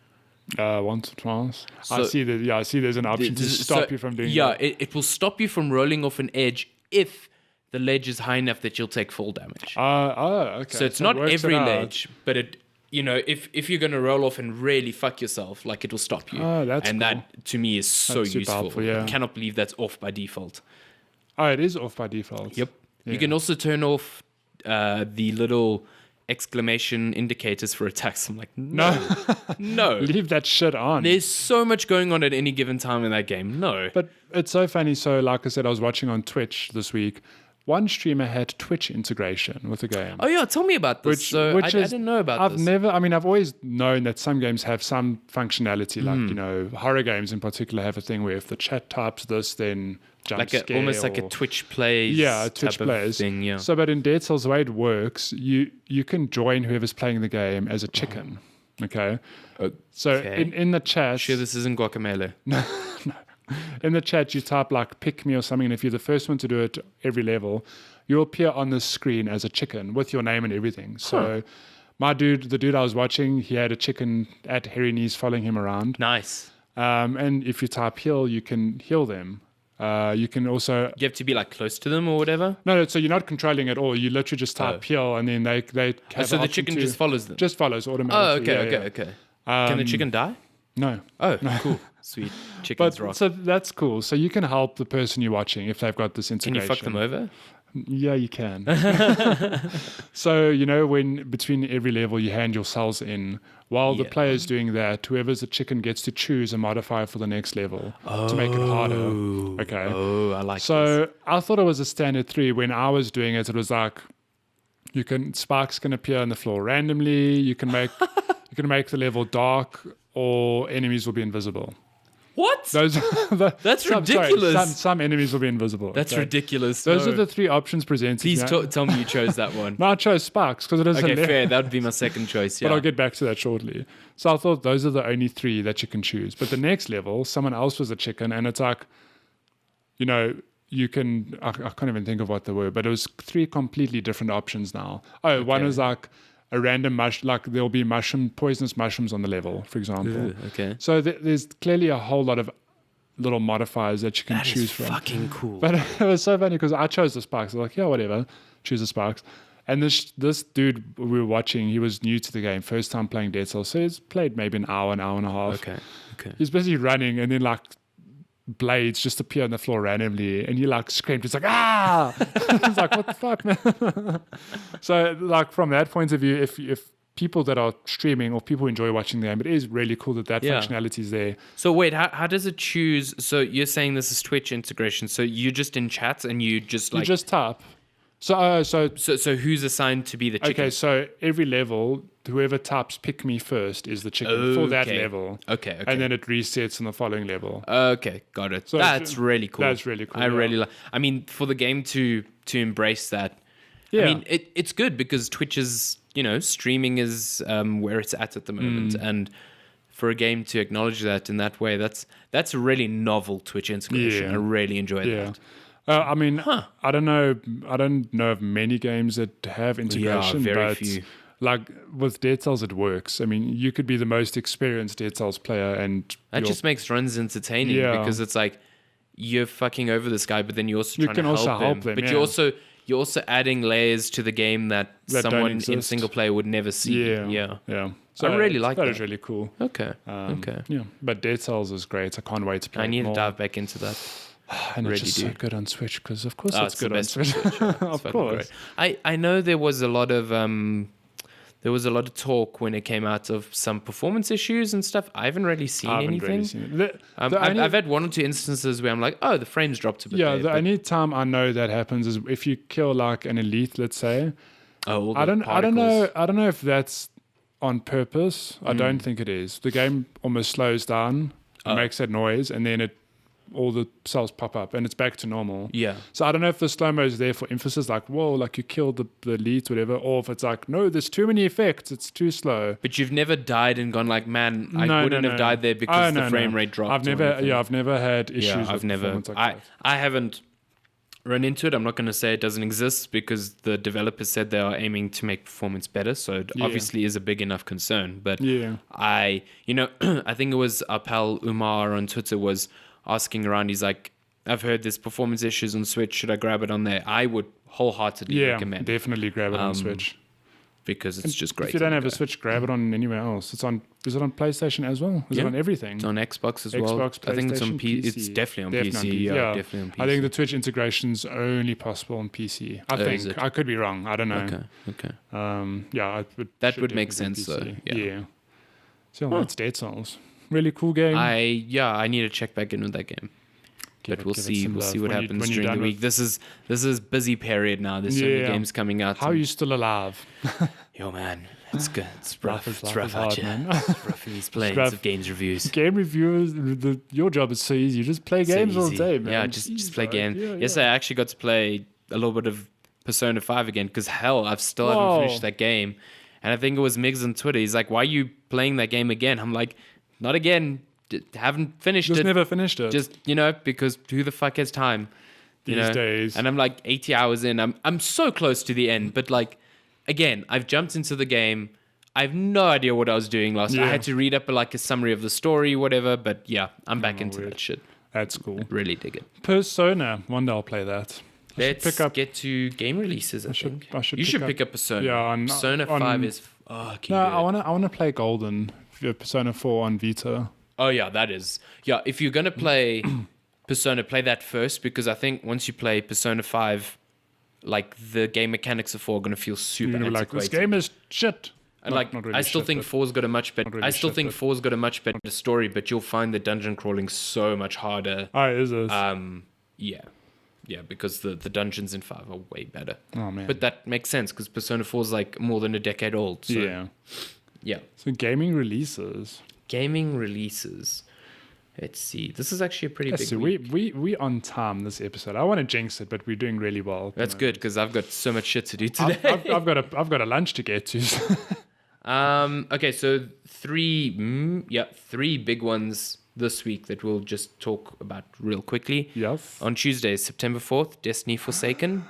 Once or twice. So, I see that. Yeah, I see. There's an option to stop you from doing. Yeah, that. It will stop you from rolling off an edge if the ledge is high enough that you'll take full damage. Okay. So it's not every ledge, but it. You know, if you're going to roll off and really fuck yourself, like it'll stop you. Oh, that's and cool. that to me is so useful. Helpful, yeah. I cannot believe that's off by default. Oh, it is off by default. Yep. Yeah. You can also turn off the little exclamation indicators for attacks. I'm like, no. Leave that shit on. There's so much going on at any given time in that game. No. But it's so funny. So, like I said, I was watching on Twitch this week. One streamer had Twitch integration with the game. Oh yeah, tell me about this. I didn't know about this. I've always known that some games have some functionality, like, you know, horror games in particular have a thing where if the chat types this, then jump scare. Almost like a Twitch plays. Yeah, a Twitch plays thing, yeah. So, but in Dead Cells, the way it works, you can join whoever's playing the game as a chicken. Okay? So in the chat... Sure this isn't guacamole. No. In the chat, you type like pick me or something, and if you're the first one to do it every level, you'll appear on the screen as a chicken with your name and everything. So the dude I was watching, he had a chicken at Hairy Knees following him around. Nice. And if you type heal, you can heal them. You can also... You have to be like close to them or whatever? No, so you're not controlling at all. You literally just type heal, and then they have so the chicken just follows them? Just follows automatically. Okay. Can the chicken die? No. Oh, cool. Sweet. Chickens rock. So that's cool. So you can help the person you're watching if they've got this integration. Can you fuck them over? Yeah, you can. So, when between every level you hand your cells in, while the Yeah. player's doing that, whoever's a chicken gets to choose a modifier for the next level to make it harder. Okay. Oh, I like this. So I thought it was a standard 3. When I was doing it, it was like sparks can appear on the floor randomly. You can make the level dark, or enemies will be invisible. What? Those That's ridiculous. Some enemies will be invisible. That's Okay? ridiculous. Those No. are the 3 options presented. Please tell me you chose that one. No, I chose sparks because it is Okay, hilarious. fair. That would be my second choice. Yeah. But I'll get back to that shortly. So I thought those are the only 3 that you can choose. But the next level, someone else was a chicken, and it's like, you can. I can't even think of what they were, but it was 3 completely different options now. Oh, one Okay. was like a random like there'll be poisonous mushrooms on the level, for example. Ooh, okay. So there's clearly a whole lot of little modifiers that you can That choose is from. fucking cool. But it was so funny because I chose the sparks. I was like, yeah, whatever, choose the sparks. And this dude we were watching, he was new to the game, first time playing Dead Cells. So he's played maybe an hour and a half. Okay. He's busy running, and then like blades just appear on the floor randomly, and he like screamed. It's like, ah! It's like, what the fuck, man? So like from that point of view, if people that are streaming or people who enjoy watching the game, it is really cool that Yeah. functionality is there. So wait, how does it choose? So you're saying this is Twitch integration. So you're just in chats and you just like You just tap. So so who's assigned to be the chicken? okay, so every level, whoever taps pick me first is the chicken for that Okay. level. Okay. And then it resets on the following level. Okay, got it. So that's really cool. that's really cool, I yeah. really like. I mean, for the game to embrace that. Yeah. I mean, it's good because Twitch is streaming is where it's at the moment, Mm. and for a game to acknowledge that in that way, that's a really novel Twitch integration. Yeah. I really enjoyed Yeah. that. I mean, I don't know of many games that have integration, very but few. like with Dead Cells, it works. I mean, you could be the most experienced Dead Cells player, and That you're- just makes runs entertaining Yeah. because it's like you're fucking over this guy, but then you're also You trying can to also help help him. them, But yeah. you're also adding layers to the game that That don't someone in exist. single player would never see. Yeah. So I really like that. that. Is really cool. Okay. Okay. Yeah, but Dead Cells is great. I can't wait to play. I need it to more. dive back into that. And really it's just so do. good on Switch because, of course, Oh, it's it's the good on best on Switch. Switch, yeah. It's Of fucking course. great. I know there was a lot of talk when it came out of some performance issues and stuff. I haven't really seen I haven't anything. really seen it. I've had 1 or 2 instances where I'm like, oh, the frames dropped a bit. Yeah, there, the but- only time I know that happens is if you kill like an elite, let's say. oh, all the I don't particles. know. I don't know if that's on purpose. I Mm. don't think it is. The game almost slows down, Oh. it makes that noise, and then all the cells pop up, and it's back to normal. Yeah. So I don't know if the slow mo is there for emphasis, like whoa, like you killed the elites, whatever, or if it's like no, there's too many effects, it's too slow. But you've never died and gone like, man, I No, wouldn't no, have no. died there because Oh, the no, frame no. rate dropped. I've never had issues. Yeah, with I've never. performance like that. I haven't run into it. I'm not going to say it doesn't exist because the developers said they are aiming to make performance better. So it Yeah. obviously is a big enough concern. But Yeah. I think it was our pal Umar on Twitter was asking around. He's like, I've heard there's performance issues on Switch. Should I grab it on there? I would wholeheartedly Yeah, recommend definitely grab it on Switch. because it's just great. If you don't on have the a go. Switch, grab it on anywhere else. Is it on PlayStation as well? Is Yeah. it on everything? It's on Xbox as well. Xbox, I think it's on PlayStation, It's PC. definitely on PC. Yeah, definitely on PC. I think the Twitch integration's only possible on PC. I is think. it? I could be wrong. I don't know. Okay. Yeah, That should would make definitely sense, be though. PC. Yeah. So that's Dead Cells. Really cool game. I need to check back in with that game. But we'll see. We'll see what happens during the week. This is busy period now. There's so many games coming out. How are you still alive? Yo, man, it's good. It's rough. Life It's is rough out hard, here. man. It's rough in these planes rough. of games reviews. Game reviewers, your job is so easy. You just play So games all easy. day, man. Yeah, just play Jeez, games. yeah, Yesterday, I actually got to play a little bit of Persona 5 again because hell, I've still haven't finished that game. And I think it was Migs on Twitter. He's like, "Why are you playing that game again?" I'm like, "Not again. Haven't finished Just it. never finished it. Just because who the fuck has time These days. And I'm like 80 hours in. I'm so close to the end, but like again, I've jumped into the game. I have no idea what I was doing last. I Yeah. had to read up a summary of the story, whatever. But yeah, I'm back into weird. that shit. That's cool. Really dig it. Persona. One day I'll play that. Let's pick up- get to game releases. I think I should you pick should up- pick up Persona. Yeah, Persona on- 5 is fucking No, good. I wanna play Golden. Persona 4 on Vita. Oh yeah, that is. Yeah, if you're gonna play Persona, play that first because I think once you play Persona 5 like the game mechanics of 4 are going to feel super You're gonna be like, antiquated. this game is shit. And Not really I still shit, think but 4's got a much better. really I still shit, think but- 4's got a much better story, but you'll find the dungeon crawling so much harder. Oh, is it? Yeah, because the dungeons in 5 are way better. Oh man. But that makes sense because Persona 4 is like more than a decade old. So, yeah. So gaming releases. Gaming releases. Let's see. This is actually a pretty Let's big see, week. we on time this episode. I want to jinx it, but we're doing really well. That's good because I've got so much shit to do today. I've got a lunch to get to. Okay, so three big ones this week that we'll just talk about real quickly. Yes. On Tuesday, September 4th, Destiny Forsaken,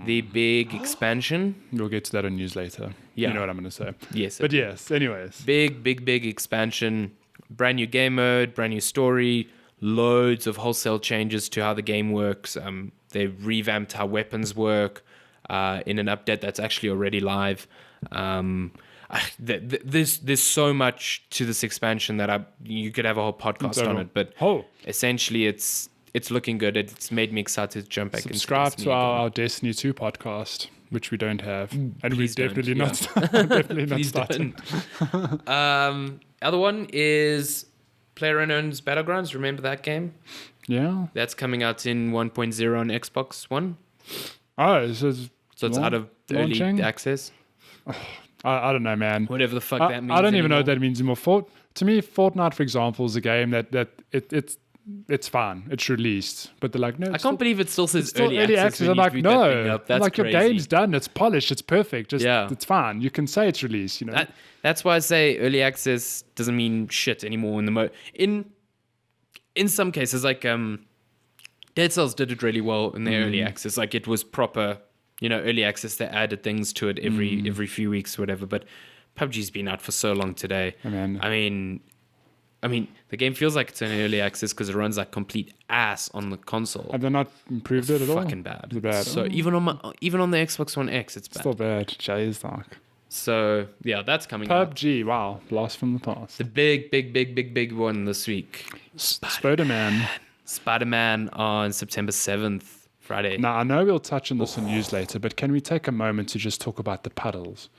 the big expansion. We'll get to that on news later. Yeah. You know what I'm going to say. Yes. But yes, anyways. Big expansion. Brand new game mode, brand new story, loads of wholesale changes to how the game works. They've revamped how weapons work in an update that's actually already live. There's so much to this expansion that you could have a whole podcast on it. But essentially, it's looking good. It's made me excited to jump back Subscribe into to our Destiny 2 podcast, which we don't have. And Please we're don't, definitely yeah. not, definitely not Please starting. don't. Other one is PlayerUnknown's Battlegrounds. Remember that game? Yeah. That's coming out in 1.0 on Xbox One. Oh, So it's out of launching? early access. I don't know, man. Whatever the fuck that means. I don't even know what anymore. that means anymore. To me, Fortnite, for example, is a game that it's fine. It's released, but they're like, no. I can't believe it still says early access. when I'm you like, tweet that thing no. up. That's like crazy. your game's done. It's polished. It's perfect. Just Yeah. it's fine. You can say it's released. You know. That's why I say early access doesn't mean shit anymore in the in some cases, like Dead Cells did it really well in their early access. Like it was proper, early access. They added things to it every few weeks, or whatever. But PUBG's been out for so long today. I mean, the game feels like it's in early access because it runs like complete ass on the console. Have they not improved it at all? Fucking bad. Is it bad? So even on the Xbox One X, it's bad. Still bad. Jay's like So yeah, that's coming out. PUBG. Wow, blast from the past. The big one this week. Spider-Man. Spider-Man on September 7th, Friday. Now I know we'll touch on this in news later, but can we take a moment to just talk about the puddles?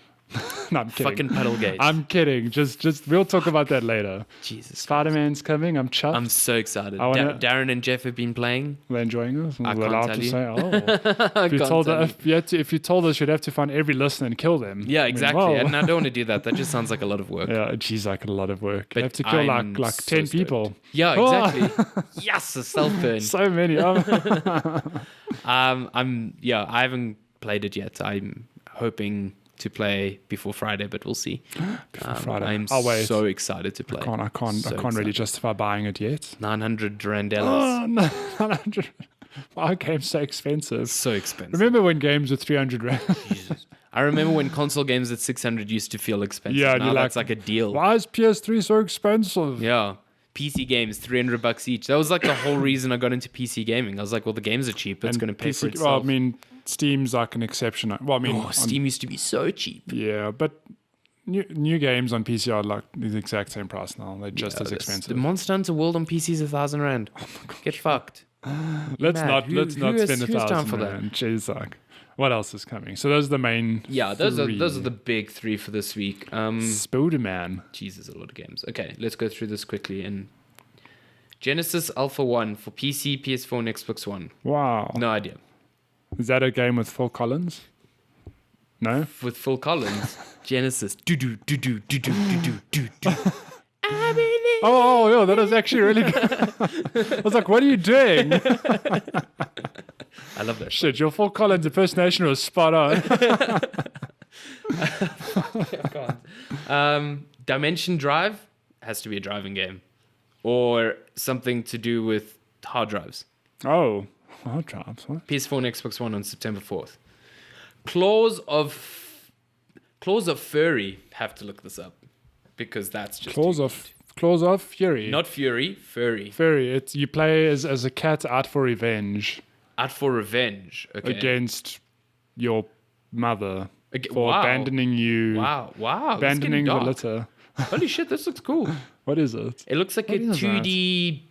No, I'm kidding. Fucking puddle gate. I'm kidding. Just we'll talk about that later. Jesus. Spider-Man's coming. I'm chuffed. I'm so excited. I wanna- Darren and Jeff have been playing. They're enjoying this. I We're can't allowed tell to you. say, oh. If you Can't told tell us, if you told us, you'd have to find every listener and kill them. Yeah, I mean, exactly. whoa. And I don't want to do that. That just sounds like a lot of work. Yeah, geez, like a lot of work. But You have to kill I'm like so 10 stoked. people. Yeah, Oh. exactly. Yes, a self burn. So many. I haven't played it yet. I'm hoping to play before Friday, but we'll see. Friday. I'm I'll wait. so excited to play. I can't really excited. justify buying it yet. 900 randellas. Oh, no, 900. Our game's so expensive. So expensive. Remember when games were 300 rand? Jesus. I remember when console games at 600 used to feel expensive. Yeah, and now you're that's like, like a deal. Why is PS3 so expensive? Yeah. PC games, $300 each. That was like the whole reason I got into PC gaming. I was like, well, the games are cheap. It's And going to pay for PC itself. Well, I mean, Steam's like an exception. Well, I mean, Steam used to be so cheap. yeah, but new games on PC are like the exact same price now. They're just as The expensive. Monster Hunter World on PC is 1,000 rand. Get fucked. Let's mad. not Who spend has 1,000 time for that? rand. Jeez, like, what else is coming? So those are the main. Yeah, those are three. the big three for this week. Spider-Man. Jesus, a lot of games. Okay, let's go through this quickly. And Genesis Alpha 1 for PC, PS4, and Xbox One. Wow. No idea. Is that a game with Phil Collins? No. With Phil Collins, Genesis. Do do do do do do do do do. Oh, yeah, that was actually really good. I was like, what are you doing? I love that. Shit, your Phil Collins impersonation was spot on. Dimension Drive has to be a driving game, or something to do with hard drives. Oh, hard drives. What? PS4 and Xbox One on September 4th. Claws of Fury. Have to look this up because that's just Claws of Fury. not Fury, Furry. Fury. It's you play as a cat out for revenge Out for revenge. Okay. against your mother for wow. abandoning you. Wow. Abandoning the this is getting litter. dark. Holy shit, this looks cool. What is it? It looks like a What is 2D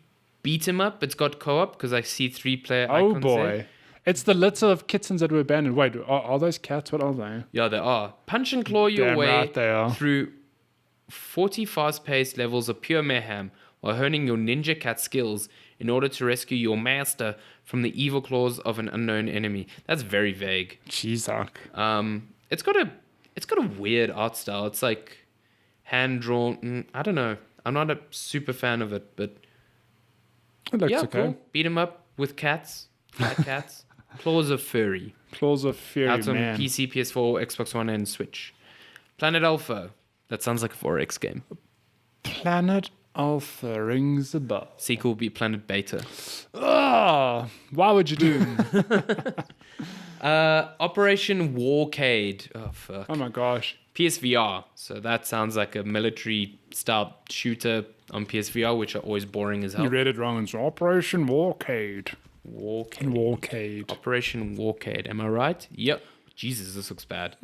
beat 'em up. It's got co-op because I see 3-player Oh icons boy. there. It's the litter of kittens that were abandoned. Wait, are those cats? What are they? Yeah, they are. Punch and claw your Damn way right they are. through 40 fast-paced levels of pure mayhem while honing your ninja cat skills in order to rescue your master from the evil claws of an unknown enemy. That's very vague. Jeez, It's got a weird art style. It's like hand drawn. I don't know. I'm not a super fan of it, but it looks yeah, okay. cool. Beat 'em up with cats, flat cats. Claws of Furry. Claws of Fury, Out on man. PC, PS4, Xbox One, and Switch. Planet Alpha. That sounds like a 4X game. Planet Alpha rings a bell. Sequel will be Planet Beta. Why would you do? Operation Warcade. Oh, fuck. Oh my gosh. PSVR. So that sounds like a military-style shooter on PSVR, which are always boring as hell. You read it wrong. It's Operation Warcade. Warcade. Warcade. Operation Warcade. Am I right? Yep. Jesus, this looks bad.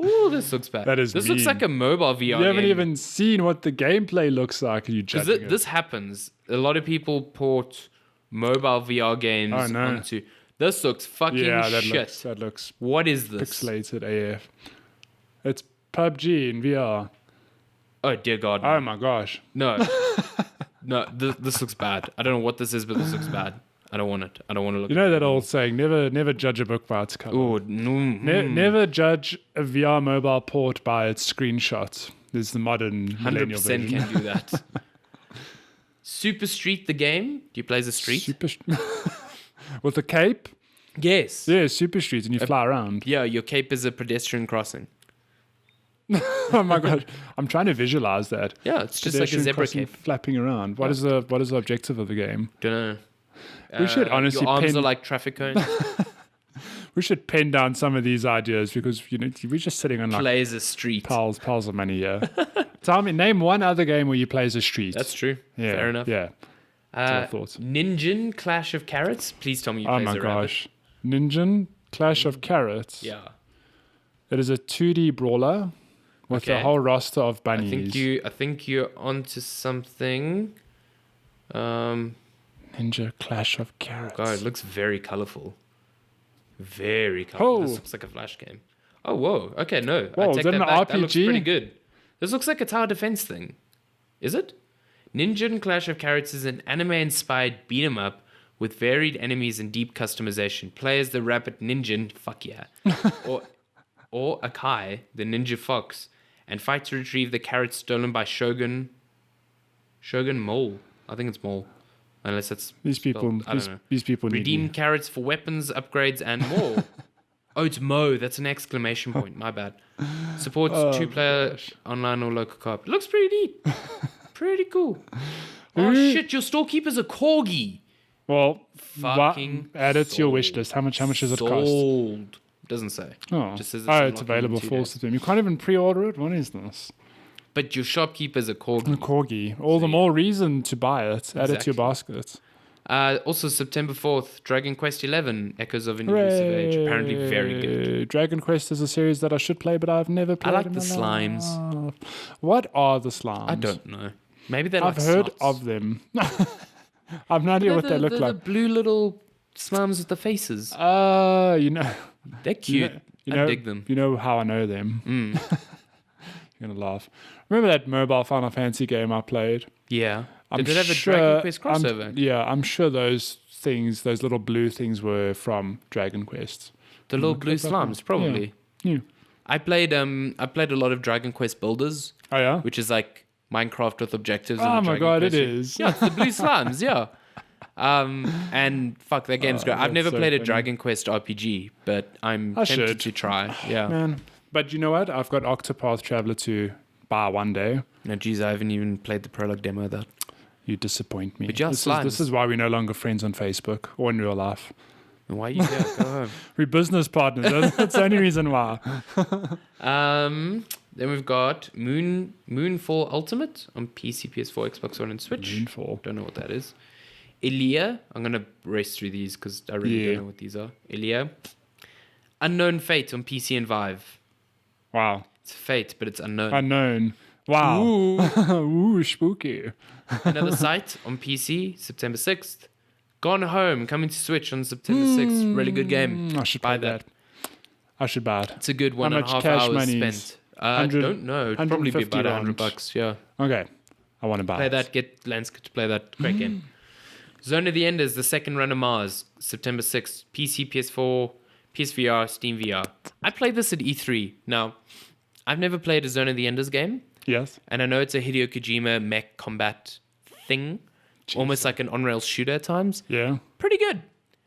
Ooh, this looks bad. That is This looks mean. like a mobile VR game. You haven't even seen what the gameplay looks like. And you Because judging it. this happens. A lot of people port mobile VR games Oh, no. onto... This looks fucking Yeah, that shit. looks What is this? pixelated AF. It's PUBG in VR. Oh, dear God. Oh my gosh. No. No, this looks bad. I don't know what this is, but this looks bad. I don't want it. I don't want to look You know that old saying, never judge a book by its cover. Oh, no. Never judge a VR mobile port by its screenshots. This is the modern millennial 100% version. can do that. Super Street, the game. Do you play as a street? Super with a cape? Yes. Yeah, Super Street, and you fly around. Yeah, your cape is a pedestrian crossing. Oh my god, I'm trying to visualize that. Yeah, it's just like a Pedestrian zebra crossing cape. flapping around. What is the objective of the game? Don't know. We should honestly Your arms pen- are like traffic cones. We should pen down some of these ideas because we're just sitting on like Play as a street. piles of money here. Tell me, name one other game where you play as a street. That's true. yeah, Fair enough. Yeah. what I thought. Ninja Clash of Carrots. Please tell me you Oh play as my a rabbit. gosh, Ninja Clash of Carrots. Yeah. It is a 2D brawler with Okay. a whole roster of bunnies. I think you're onto something. Ninja Clash of Carrots. God, it looks very colorful. Very colorful. This Oh. looks like a Flash game. Oh, whoa. Okay, no. Whoa, I is take that that an back. That looks RPG? pretty good. This looks like a tower defense thing. Is it? Ninja Clash of Carrots is an anime-inspired beat-em-up with varied enemies and deep customization. Play as the rabbit ninja, fuck yeah, or Akai, the ninja fox, and fight to retrieve the carrots stolen by Shogun Mole. I think it's Mole. Unless it's These people, spelled- I don't know. these people need Redeem me. carrots for weapons, upgrades, and more. Oh, it's Mo. That's an exclamation point. My bad. Supports Oh, 2-player online or local co-op. It looks pretty neat. Pretty cool. Oh, Who- shit. Your storekeeper's a corgi. Well, Fucking add it to your wish sold. list. How much does it cost? Sold. Doesn't say. Oh, Just says it's it's unlocking available in 2 for days. Steam. You can't even pre-order it. What is this? But your shopkeeper's a A corgi. corgi. All the more reason to buy it. Add it to your basket. Also, September 4th, Dragon Quest XI, Echoes of an Elusive Age. Apparently very good. Hooray. Dragon Quest is a series that I should play, but I've never played. like in the my slimes. life. What are the slimes? I don't know. Maybe they're I've like heard sloths. of them. I've no idea what they look the like. blue little slimes with the faces. You know, They're cute. I dig them. You know how I know them. You're gonna laugh. Remember that mobile Final Fantasy game I played? Yeah. I'm Did it have a sure, Dragon Quest crossover? I'm sure those things, those little blue things, were from Dragon Quest. The little Look blue it up. slimes, probably. Yeah. I played a lot of Dragon Quest Builders, Oh yeah. which is like Minecraft with objectives. and Oh a my Dragon god, Quest. it is. Yeah, it's the blue slimes. Yeah. And fuck, that game's great. I've that's never so played a funny. Dragon Quest RPG, but I'm I tempted should. to try. Yeah. Man, but you know what? I've got Octopath Traveler to buy one day. No, geez, I haven't even played the prologue demo of that. You disappoint me. But yeah, this slimes. is why we're no longer friends on Facebook or in real life. And why are you here? Go home. We're business partners. That's the only reason why. Then we've got Moonfall Ultimate on PC, PS4, Xbox One, and Switch. Moonfall. Don't know what that is. Ilia. I'm gonna race through these because I really Yeah. don't know what these are. Ilia. Unknown Fate on PC and Vive. Wow. It's Fate, but it's unknown. Unknown. Wow. Ooh. Ooh, spooky. Another Site on PC, September 6th. Gone Home, coming to Switch on September 6th. Really good game. I should buy play that. I should buy it. It's a good How much 1.5 cash hours money spent. is? I don't know. It'd probably be 150 about rand. $100. Yeah. Okay. I want to buy Play it. that. Get Lanska to play that. Great game. Zone of the Enders, the second run of Mars, September 6th. PC, PS4, PSVR, Steam VR. I played this at E3. Now, I've never played a Zone of the Enders game. Yes. And I know it's a Hideo Kojima mech combat thing. Jeez. Almost like an on-rail shooter at times. Yeah. Pretty good.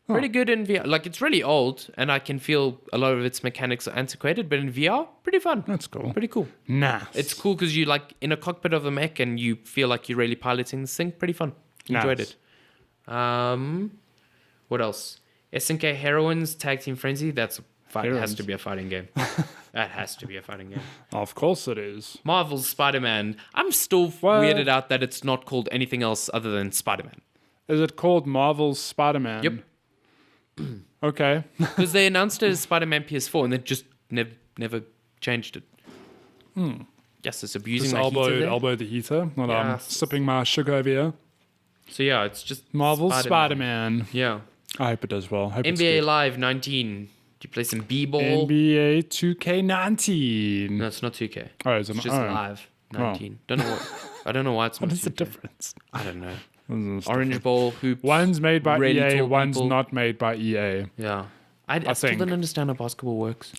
Pretty good in VR. Like, it's really old, and I can feel a lot of its mechanics are antiquated, but in VR, pretty fun. That's cool. Pretty cool. Nice. It's cool because you like in a cockpit of the mech and you feel like you're really piloting this thing. Pretty fun. Enjoyed Nice. it. What else? SNK Heroines Tag Team Frenzy. That's fight. It has Heroines. to be a fighting game. That has to be a fighting game. Of course it is. Marvel's Spider-Man. I'm still What? weirded out that it's not called anything else other than Spider-Man. Is it called Marvel's Spider-Man? Yep. Okay. Because they announced it as Spider-Man PS4 and they just never changed it. Yes, it's abusing Just my heater there. elbow the heater while I'm Yes. sipping my sugar over here. So yeah, it's just Marvel's Spider-Man. Yeah. I hope it does well. Hope it's NBA good. Live 19. Do you play some B-ball? NBA 2K19. No, it's not 2K. Oh, is it It's just oh. Live 19. Don't know what. I don't know why it's not What is the 2K. difference? I don't know. What is the Orange difference? Ball, hoops. One's made by really EA, tall one's people. not made by EA. Yeah. I still think. don't understand how basketball works.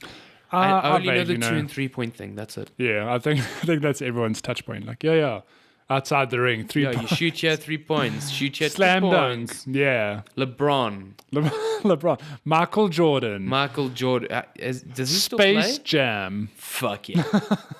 I only know the vaguely 2 and 3 point thing. That's it. Yeah, I think that's everyone's touch point. Like, yeah. Outside the ring, 3 Yeah, you points. shoot here 3 points. Shoot here 2 Slam dunk. points. Yeah. LeBron. LeBron. Michael Jordan. Michael Jordan. Does he still Space play? Jam. Fuck yeah.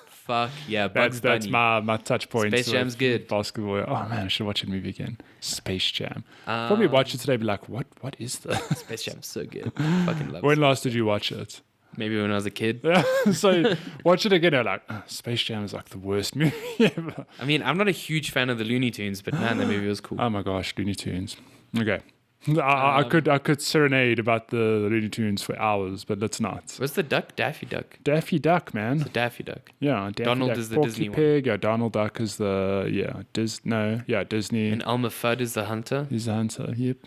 Fuck yeah. Bugs That's Bunny. my touch point. Space Jam's good. Basketball. Oh man, I should watch that movie again. Space Jam. Probably watch it today. Be like, what is this? Space Jam's so good. Fucking love it. When last did you watch it? Maybe when I was a kid. So watch it again. You're like, Space Jam is like the worst movie ever. I mean, I'm not a huge fan of the Looney Tunes, but man, that movie was cool. Oh my gosh, Looney Tunes. Okay. I could serenade about the Looney Tunes for hours, but let's not. What's the duck? Daffy Duck. Daffy Duck, man. Daffy Duck. Yeah, Daffy Donald Duck. is the Porky Disney one. Pig. Yeah, Donald Duck is the Disney. And Elmer Fudd is the hunter. He's the hunter. Yep.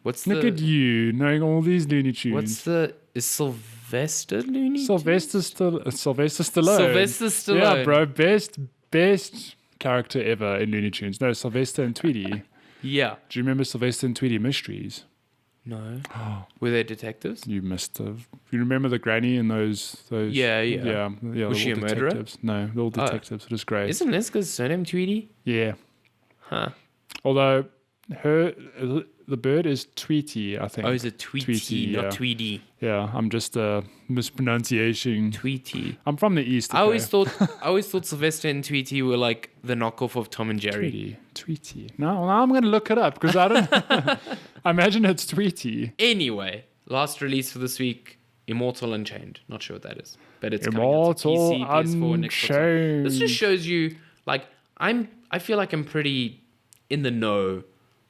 What's Look at you knowing all these Looney Tunes. Is Sylvester Looney Tunes? Sylvester Stallone. Sylvester Stallone. Yeah, bro. Best character ever in Looney Tunes. No, Sylvester and Tweety. Yeah. Do you remember Sylvester and Tweety Mysteries? No. Were they detectives? You must have. You remember the granny and those? Yeah. Was she a murderer? detectives. No, they're all detectives. It was great. Isn't Liska's surname Tweety? Yeah. Huh. Although the bird is Tweety, I think. Oh, is it Tweety, not yeah. Tweedy? Yeah, I'm just mispronunciation. Tweety. I'm from the east. I always thought Sylvester and Tweety were like the knockoff of Tom and Jerry. Tweety. Now I'm going to look it up because I don't. I imagine it's Tweety. Anyway, last release for this week, Immortal Unchained. Not sure what that is, but it's Immortal coming out to PC, PS4, and Xbox One. Unchained. This just shows you, like, I feel like I'm pretty in the know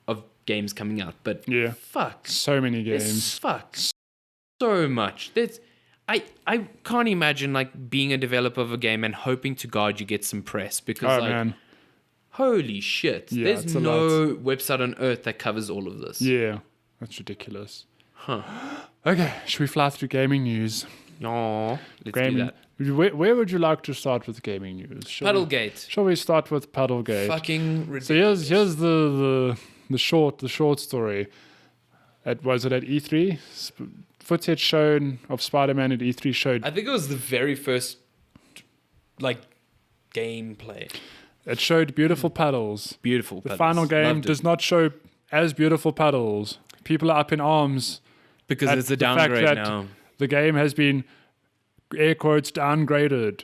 of games coming out, but Yeah. fuck, So many there's games. fuck so much. I can't imagine like being a developer of a game and hoping to God you get some press because Oh like man. holy shit, Yeah, there's it's a no website on earth that covers all of this. Yeah, that's ridiculous. Huh. Okay, should we fly through gaming news? No, let's Gaming. do that. Where would you like to start with gaming news? Puddlegate. Shall we start with Puddlegate? Fucking ridiculous. So here's the short story. Was it at E3? Footage shown of Spider-Man at E3 showed. I think it was the very first like gameplay. It showed beautiful puddles. Beautiful. The final game does not show as beautiful puddles. People are up in arms because at it's a the fact downgrade that now. the game has been air quotes downgraded.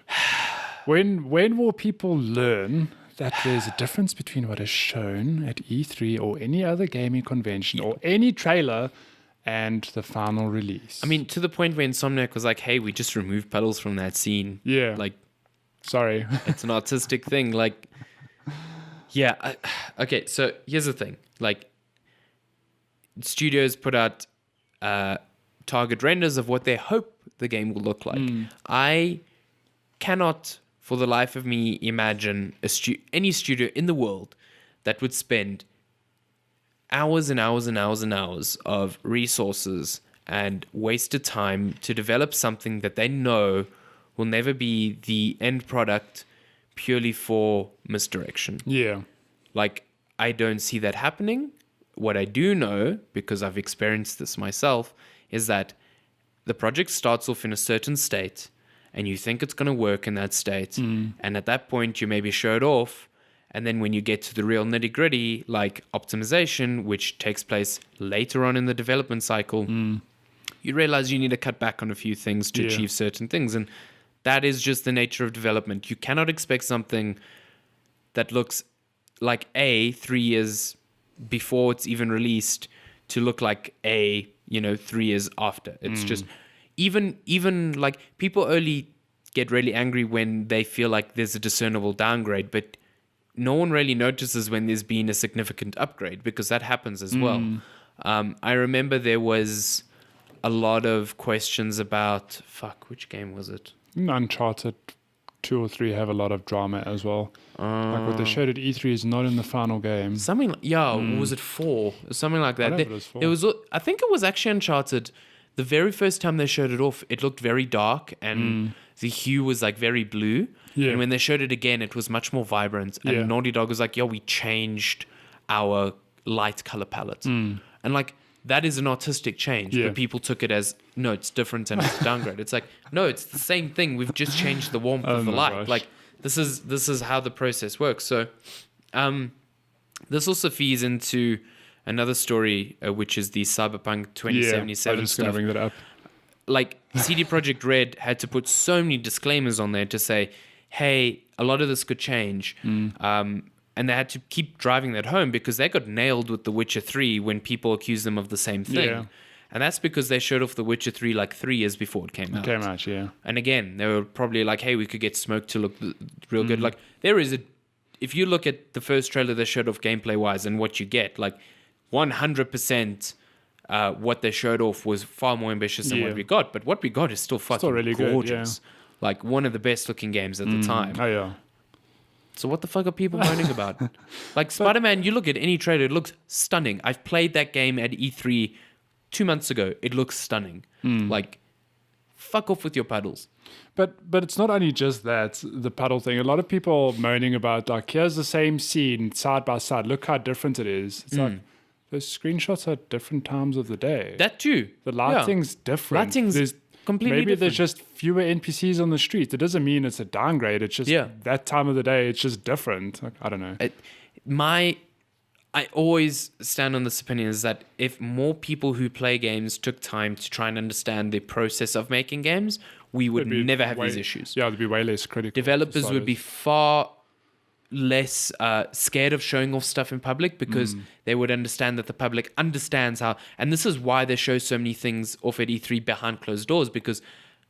When will people learn that there's a difference between what is shown at E3 or any other gaming convention or any trailer and the final release? I mean, to the point where Insomniac was like, "Hey, we just removed puddles from that scene." Yeah. Like, sorry. it's an artistic thing. Like, yeah. Okay, so here's the thing. Like, studios put out target renders of what they hope the game will look like. I cannot, for the life of me, imagine any studio in the world that would spend hours and hours and hours and hours of resources and wasted time to develop something that they know will never be the end product purely for misdirection. Yeah. Like, I don't see that happening. What I do know, because I've experienced this myself, is that the project starts off in a certain state and you think it's going to work in that state. And at that point, you maybe show it off. And then when you get to the real nitty gritty, like optimization, which takes place later on in the development cycle, you realize you need to cut back on a few things to achieve certain things. And that is just the nature of development. You cannot expect something that looks like 3 years before it's even released to look like 3 years after. It's just even like people only get really angry when they feel like there's a discernible downgrade, but no one really notices when there's been a significant upgrade, because that happens as well. I remember there was a lot of questions about which game was it? Uncharted 2 or 3 have a lot of drama as well. Like what they showed at E3 is not in the final game. Something like, was it 4? Something like that. Whatever it is, 4. There was, I think it was actually Uncharted. The very first time they showed it off, it looked very dark and the hue was like very blue. Yeah. And when they showed it again, it was much more vibrant. And Naughty Dog was like, we changed our light color palette. And like, that is an artistic change. Yeah. But people took it as, no, it's different and it's a downgrade. It's like, no, it's the same thing. We've just changed the warmth of the light. Gosh. Like, this is how the process works. So this also feeds into another story, which is the Cyberpunk 2077 I was just going to stuff. bring that up. Like, CD Projekt Red had to put so many disclaimers on there to say, hey, a lot of this could change. And they had to keep driving that home because they got nailed with The Witcher 3 when people accused them of the same thing. Yeah. And that's because they showed off The Witcher 3 like 3 years before it came out. Yeah. And again, they were probably like, hey, we could get Smoke to look real good. Like, there is if you look at the first trailer they showed off gameplay-wise and what you get, like 100% what they showed off was far more ambitious than what we got. But what we got is still fucking really gorgeous. good, Like, one of the best looking games at the time. Oh, yeah. So what the fuck are people moaning about? Like, Spider-Man, you look at any trailer, it looks stunning. I've played that game at E3 2 months ago. It looks stunning. Like, fuck off with your puddles. But it's not only just that, the puddle thing. A lot of people moaning about, like, here's the same scene side by side. Look how different it is. It's like, those screenshots are at different times of the day. That too. The lighting's different. Lighting's completely maybe different. there's just fewer NPCs on the street. It doesn't mean it's a downgrade. It's just that time of the day, it's just different. Like, I don't know. I always stand on this opinion is that if more people who play games took time to try and understand the process of making games, we would never have these issues. Yeah, it'd be way less critical. Developers would be far less scared of showing off stuff in public because they would understand that the public understands how, and this is why they show so many things off at E3 behind closed doors, because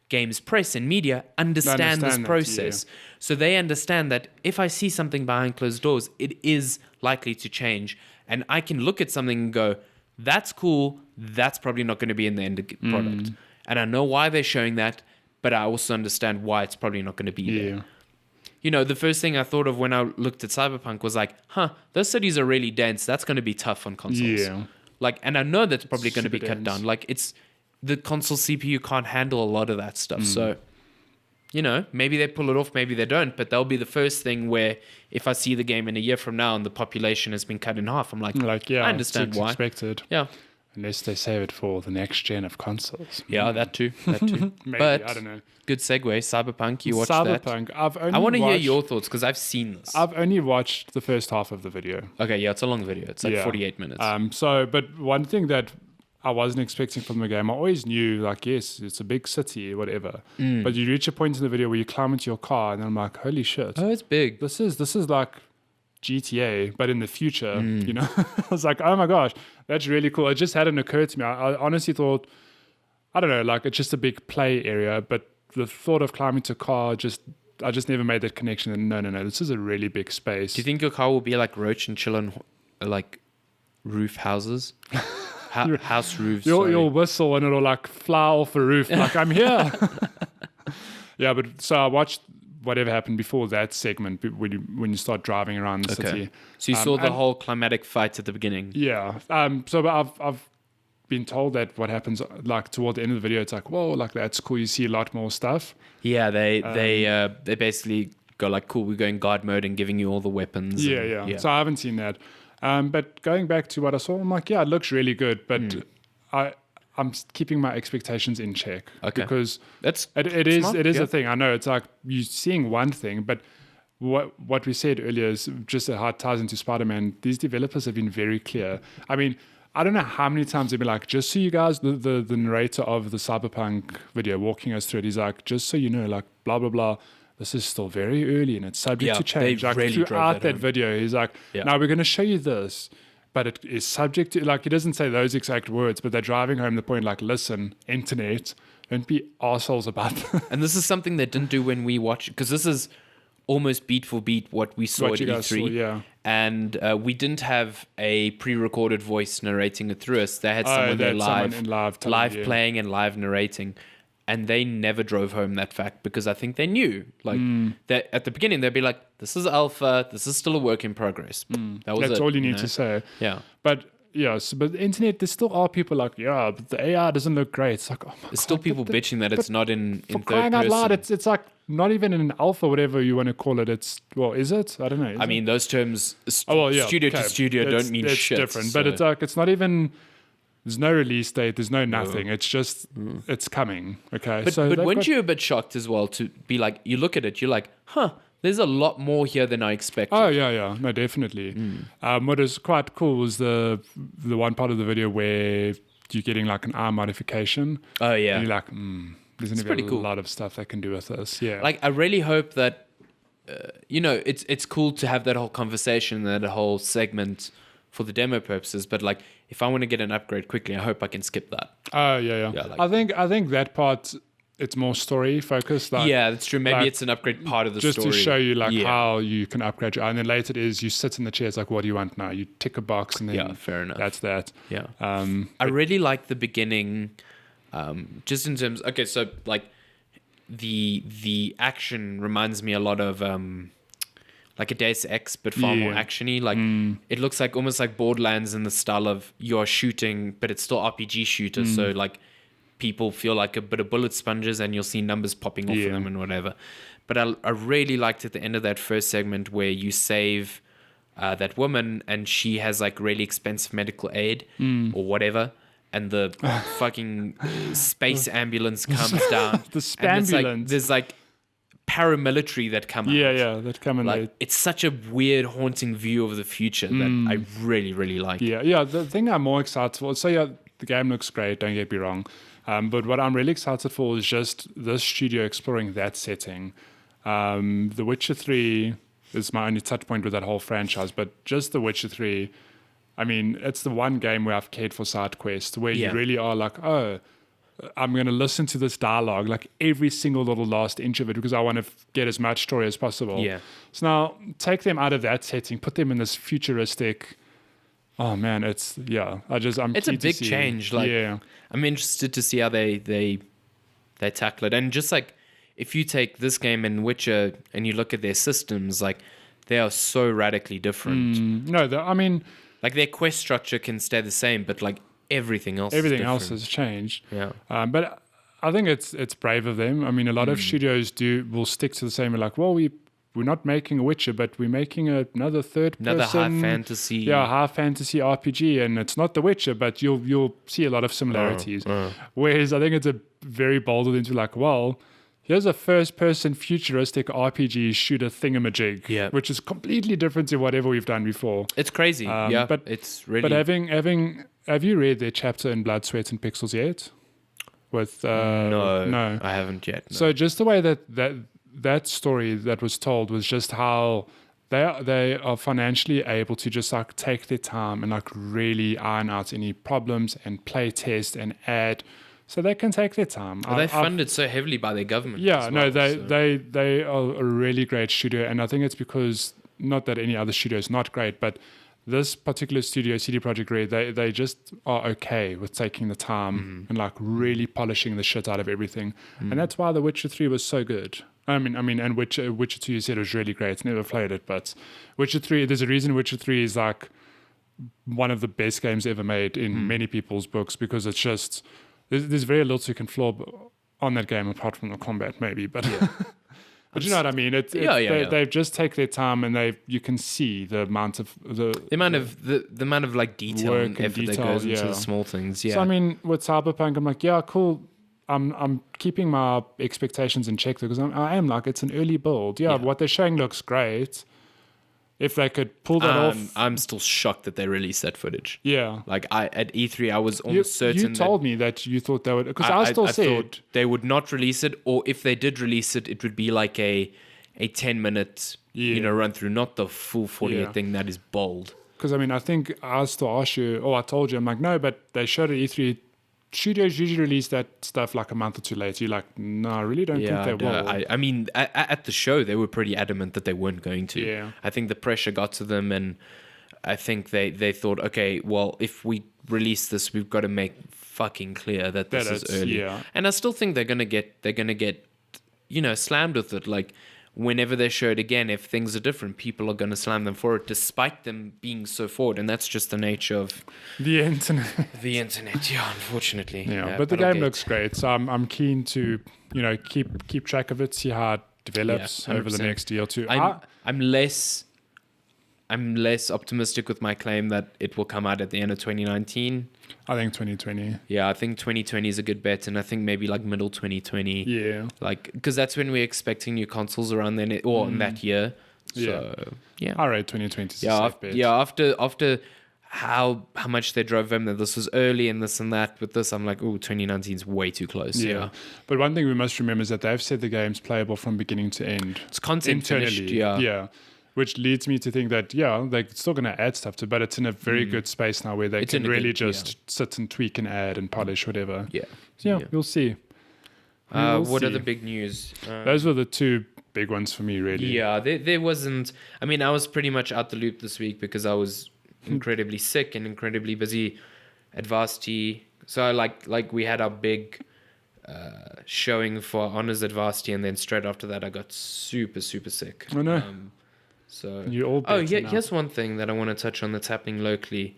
games press and media understand this process. So they understand that if I see something behind closed doors, it is likely to change. And I can look at something and go, that's cool, that's probably not going to be in the end product. And I know why they're showing that, but I also understand why it's probably not going to be there. You know, the first thing I thought of when I looked at Cyberpunk was like, those cities are really dense. That's going to be tough on consoles. Yeah. Like, and I know that's probably going to be Super cut dense. down. Like, it's the console CPU can't handle a lot of that stuff. So, you know, maybe they pull it off, maybe they don't. But that'll be the first thing where if I see the game in a year from now and the population has been cut in half, I'm like I understand it's why. expected. Yeah. Unless they save it for the next gen of consoles. Yeah, that too. Maybe, But I don't know. good segue. Cyberpunk, you watched that? Cyberpunk. I want to hear your thoughts because I've seen this. I've only watched the first half of the video. Okay, yeah, it's a long video. It's like 48 minutes. But one thing that I wasn't expecting from the game, I always knew, like, yes, it's a big city, whatever. But you reach a point in the video where you climb into your car, and I'm like, holy shit. Oh, it's big. This is like GTA, but in the future, you know? I was like, oh my gosh, that's really cool. It just hadn't occurred to me. I honestly thought, I don't know, like, it's just a big play area, but the thought of climbing to a car, I just never made that connection. And no, this is a really big space. Do you think your car will be like Roach and chill on like roof houses? House roofs. You'll whistle and it'll like fly off a roof. Like, I'm here. Yeah, but so I watched whatever happened before that segment when you start driving around the city. So you saw the whole climatic fight at the beginning. Yeah. So I've been told that what happens like toward the end of the video, it's like, whoa, like that's cool. You see a lot more stuff. Yeah, they basically go like, cool, we're going God mode and giving you all the weapons. Yeah. So I haven't seen that. But going back to what I saw, I'm like, yeah, it looks really good, but I'm keeping my expectations in check. Okay. Because That's it is smart, a thing. I know it's like you're seeing one thing, but what we said earlier is just how it ties into Spider-Man. These developers have been very clear. I mean, I don't know how many times they've been like, just so you guys, the narrator of the Cyberpunk video walking us through it, he's like, just so you know, like blah blah blah. This is still very early and it's subject to change. They Like really throughout drove that home. video, he's like, now we're going to show you this, but it is subject to, like, he doesn't say those exact words, but they're driving home the point, like, listen, internet, don't be assholes about that. And this is something they didn't do when we watched, because this is almost beat for beat what we saw What at you guys E3. saw, yeah. And we didn't have a pre-recorded voice narrating it through us. They had someone they there had someone live, in live telling you. playing and live narrating. And they never drove home that fact because I think they knew, like, that at the beginning they'd be like, "This is alpha. This is still a work in progress." That's all you need to say. Yeah. But yes, but the internet, there still are people like, yeah, but the AI doesn't look great. It's like, oh my There's still God, people but bitching that it's not in for third crying out person. loud, it's like not even in an alpha, whatever you want to call it. It's, well, is it? I don't know. I mean, those terms, studio okay. to studio, don't mean it's shit. different, so- but it's like, it's not even, there's no release date, there's no nothing. It's just, it's coming. Okay. But weren't you a bit shocked as well to be like, you look at it, you're like, huh, there's a lot more here than I expected. Oh yeah, no, definitely. What is quite cool was the one part of the video where you're getting like an eye modification. Oh yeah. And you're like, there's going to pretty be a cool. lot of stuff they can do with this. Yeah. Like, I really hope that, it's cool to have that whole conversation, that whole segment for the demo purposes. But like, if I want to get an upgrade quickly, I hope I can skip that. Oh yeah. Yeah, like- I think that part, it's more story focused. Like, Yeah, that's true. Maybe like, it's an upgrade part of the just story. to show you like Yeah. how you can upgrade your, and then later it is you sit in the chair. It's like, what do you want now? You tick a box and then Yeah, fair enough. that's that. Yeah. Um, I really like the beginning, just in terms. Okay, so like the action reminds me a lot of like a Deus Ex, but far more Yeah. actiony. Like it looks like almost like Borderlands in the style of you're shooting, but it's still RPG shooter. So like people feel like a bit of bullet sponges, and you'll see numbers popping off of Yeah. them and whatever. But I really liked at the end of that first segment where you save that woman, and she has like really expensive medical aid or whatever. And the fucking space ambulance comes down. The and it's like, spambulance. there's like paramilitary that come out. yeah, that come in Like late. it's such a weird, haunting view of the future that I really, really like. Yeah. The thing I'm more excited for. So yeah, the game looks great. Don't get me wrong. But what I'm really excited for is just this studio exploring that setting. The Witcher 3 is my only touch point with that whole franchise, but just The Witcher 3, I mean, it's the one game where I've cared for side quests, where Yeah. you really are like, oh, I'm going to listen to this dialogue, like every single little last inch of it, because I want to get as much story as possible. Yeah. So now take them out of that setting, put them in this futuristic. Oh man, I'm It's a keen to big see. change. Like, yeah. I'm interested to see how they tackle it. And just like if you take this game and Witcher and you look at their systems, like they are so radically different. No, I mean, Like their quest structure can stay the same, but like everything else. everything is else different. has changed. Yeah. But I think it's brave of them. I mean, a lot of studios will stick to the same. Like, well, we're not making a Witcher, but we're making another third Another person, high fantasy. high fantasy RPG, and it's not The Witcher, but you'll see a lot of similarities. Whereas I think it's a very bold of them to like, well, here's a first-person futuristic RPG shooter thingamajig, Yeah. which is completely different to whatever we've done before. It's crazy. Yeah. but- It's really. But have you read their chapter in Blood, Sweat, and Pixels yet? With no, I haven't yet. No. So just the way that story that was told was just how they are financially able to just like take their time and like really iron out any problems and play test and add, so they can take their time. They're funded so heavily by their government. Yeah, as no, well, they are a really great studio, and I think it's because not that any other studio is not great, but this particular studio, CD Projekt Red, they just are okay with taking the time and like really polishing the shit out of everything, and that's why The Witcher 3 was so good. And Witcher 2 you said was really great. Never played it, but Witcher 3, there's a reason Witcher 3 is like one of the best games ever made in many people's books, because it's just, there's very little you can flaw on that game apart from the combat, maybe. But but you know what I mean? They've just take their time, and you can see the amount of the amount of like detail work and and effort that detail, goes into yeah. the small things. Yeah. So I mean, with Cyberpunk, I'm like, yeah, cool. I'm keeping my expectations in check, because I am like, it's an early build. Yeah, what they're showing looks great. If they could pull that off. I'm still shocked that they released that footage. Yeah. Like at E3, I was almost certain. You told me that you thought they would, because I thought said they would not release it, or if they did release it, it would be like a 10-minute run through, not the full 48 thing. That is bold. Because I mean, I think I still asked you, I told you, I'm like, no, but they showed at E3. Studios usually release that stuff like a month or two later. You're like, no, I really don't think they will. I mean, at the show, they were pretty adamant that they weren't going to. Yeah. I think the pressure got to them, and I think they thought, okay, well, if we release this, we've got to make fucking clear that this is early. Yeah. And I still think they're gonna get slammed with it. Like, whenever they show it again, if things are different, people are going to slam them for it, despite them being so forward. And that's just the nature of the internet. The internet, yeah, unfortunately. Yeah, but the game looks great, so I'm keen to keep track of it, see how it develops over the next year or two. I'm less optimistic with my claim that it will come out at the end of 2019. I think 2020. Yeah, I think 2020 is a good bet, and I think maybe like middle 2020. Yeah. Like, because that's when we're expecting new consoles around then, or in that year. So, yeah. All right, 2020 is a safe bet. Yeah, after how much they drove home that this was early and this and that, with this, I'm like, 2019 is way too close. Yeah. But one thing we must remember is that they've said the game's playable from beginning to end. It's content finished, Yeah. Which leads me to think that, they're still going to add stuff to it, but it's in a very good space now where they can really just sit and tweak and add and polish whatever. Yeah. So, we'll see. What are the big news? Those were the two big ones for me, really. Yeah, there wasn't... I mean, I was pretty much out the loop this week because I was incredibly sick and incredibly busy at Varsity. So, like we had our big showing for Honours at Varsity, and then straight after that, I got super, super sick. Oh, no. So you're all better now. Here's one thing that I want to touch on that's happening locally.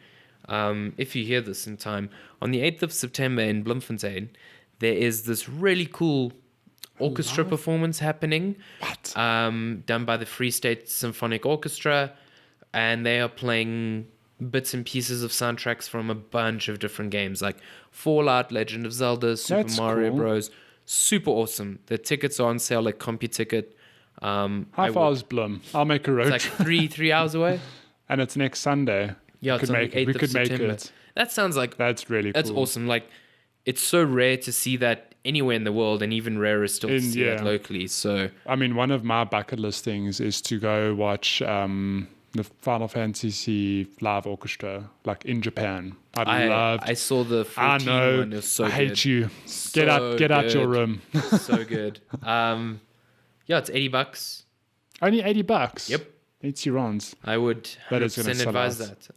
If you hear this in time, on the 8th of September in Bloemfontein, there is this really cool orchestra performance happening. What? Done by the Free State Symphonic Orchestra, and they are playing bits and pieces of soundtracks from a bunch of different games, like Fallout, Legend of Zelda, Super Mario Bros. Super awesome. The tickets are on sale at CompuTicket. How far is Bloem? I'll make a road. It's like 3 hours away. And it's next Sunday. Yeah, it's on the 8th of September. That sounds like... That's really cool. That's awesome. Like, it's so rare to see that anywhere in the world, and even rarer still to see that locally. So, I mean, one of my bucket list things is to go watch the Final Fantasy live orchestra, like in Japan. I saw the 14 one. It was so good. I hate you. Get out your room. So good. Yeah, it's $80. Only $80. Yep. 80 rands. I would 100% advise that.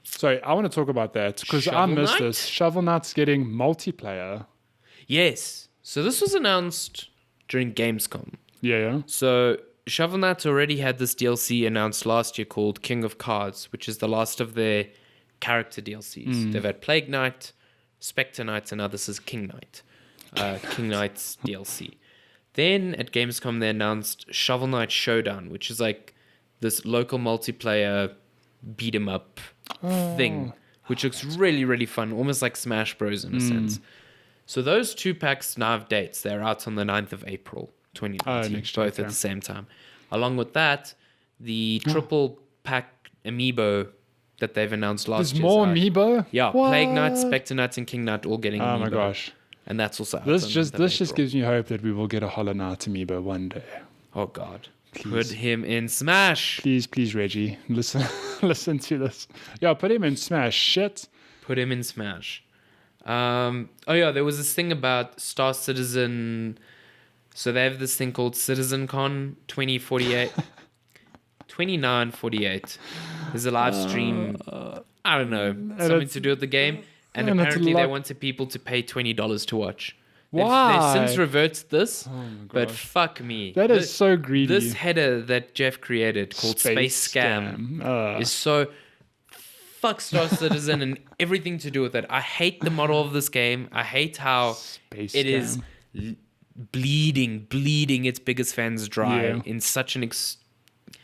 Sorry, I want to talk about that because I missed this. Shovel Knight's getting multiplayer. Yes. So this was announced during Gamescom. Yeah. So Shovel Knight already had this DLC announced last year called King of Cards, which is the last of their character DLCs. They've had Plague Knight, Spectre Knight, and now this is King Knight. King Knight's DLC. Then at Gamescom, they announced Shovel Knight Showdown, which is like this local multiplayer beat 'em up thing, which looks really, really fun, almost like Smash Bros. In a sense. So those two packs now have dates. They're out on the 9th of April, 2019, both at the same time. Along with that, the triple pack amiibo that they've announced last year. There's more amiibo? Yeah, what? Plague Knight, Spectre Knight, and King Knight all getting amiibo. Oh my gosh. And that's also out this just gives me hope that we will get a Hollow Knight amiibo one day. Oh God. Please. Put him in Smash. Please, Reggie. Listen to this. Yeah, put him in Smash. Shit. Put him in Smash. There was this thing about Star Citizen. So they have this thing called CitizenCon 2048. 2948. There's a live stream. I don't know. Something to do with the game. And apparently they wanted people to pay $20 to watch. Why? They've since reversed this, but gosh. fuck me. That is so greedy. This header that Jeff created called Space Scam is so fuck Star Citizen and everything to do with it. I hate the model of this game. I hate how Space it is Scam. bleeding its biggest fans dry Yeah. in such an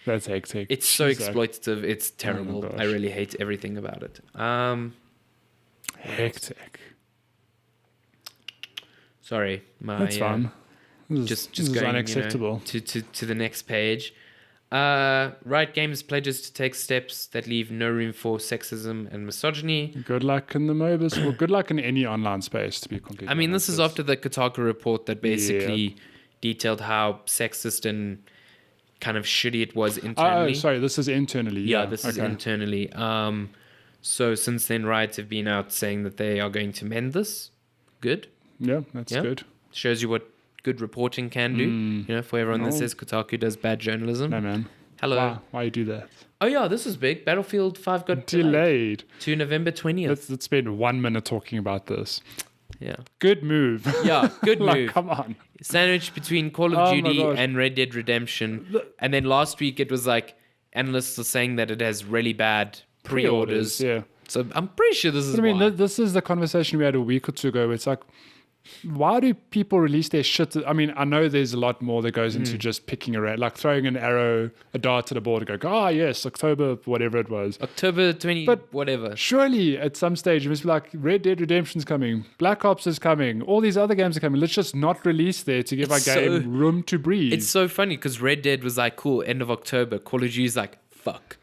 That's hectic. it's so Jeez, like, exploitative. It's terrible. gosh. I really hate everything about it. hectic. Sorry, my That's fun. This just is going unacceptable. to the next page. Riot Games pledges to take steps that leave no room for sexism and misogyny. Good luck in the MOBAs. Well, good luck in any online space, to be completely I mean, this honest. is after the Kotaku report that basically detailed how sexist and kind of shitty it was internally. Oh, sorry. This is internally. Yeah, this is okay. internally. So since then, Riot have been out saying that they are going to mend this. Good. Yeah, that's Yeah. good. Shows you what good reporting can do. You know, for everyone that No. says Kotaku does bad journalism. No, man. Hello. Why you do that? Oh yeah, this is big. Battlefield 5 got delayed Delayed. to November 20th. Let's spend 1 minute talking about this. Yeah. Good move. Yeah, good Like, move. come on. Sandwiched between Call of Oh my Duty gosh. and Red Dead Redemption. And then last week it was like analysts are saying that it has really bad pre-orders. Yeah. So I'm pretty sure this is But I mean, why. this is the conversation we had a week or two ago. It's like, why do people release their shit? I mean, I know there's a lot more that goes into just picking around, like throwing an arrow, a dart at a board and go, yes, October, whatever it was. October 20, But- whatever. Surely at some stage, it must be like Red Dead Redemption's coming, Black Ops is coming, all these other games are coming. Let's just not release there to give It's our game room to breathe. It's so funny because Red Dead was like, cool, end of October. Call of Duty's like, fuck.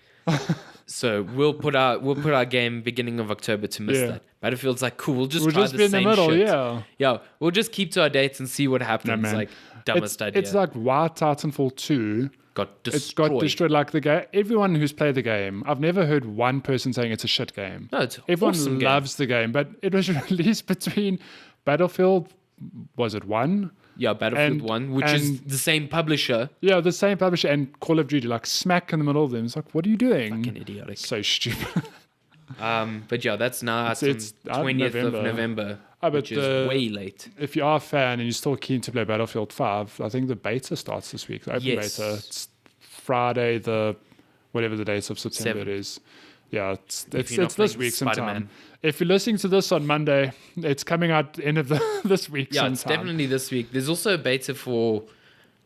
So we'll put our game beginning of October to miss Yeah. that. Battlefield's like, cool, we'll just We'll try just the be in the same middle, shit. yeah. Yeah, we'll just keep to our dates and see what happens. No, man. Like, dumbest idea. It's like why Titanfall 2 got destroyed. It's got destroyed. Like the game, everyone who's played the game, I've never heard one person saying it's a shit game. No, it's Everyone awesome game. loves the game, but it was released between Battlefield, was it 1? Yeah, Battlefield and- 1, which is and- the same publisher. Yeah, the same publisher, and Call of Duty, like smack in the middle of them. It's like, what are you doing? Fucking idiotic. So stupid. But yeah, that's now out It's on out 20th November. of November, but which is way late. If you are a fan and you're still keen to play Battlefield 5, I think the beta starts this week. The open Yes. beta. It's Friday, whatever the date of September 7th. it is. Yeah, it's you're not this playing week sometime. Spider-Man. If you're listening to this on Monday, it's coming out end of this week Yeah, sometime. it's definitely this week. There's also a beta for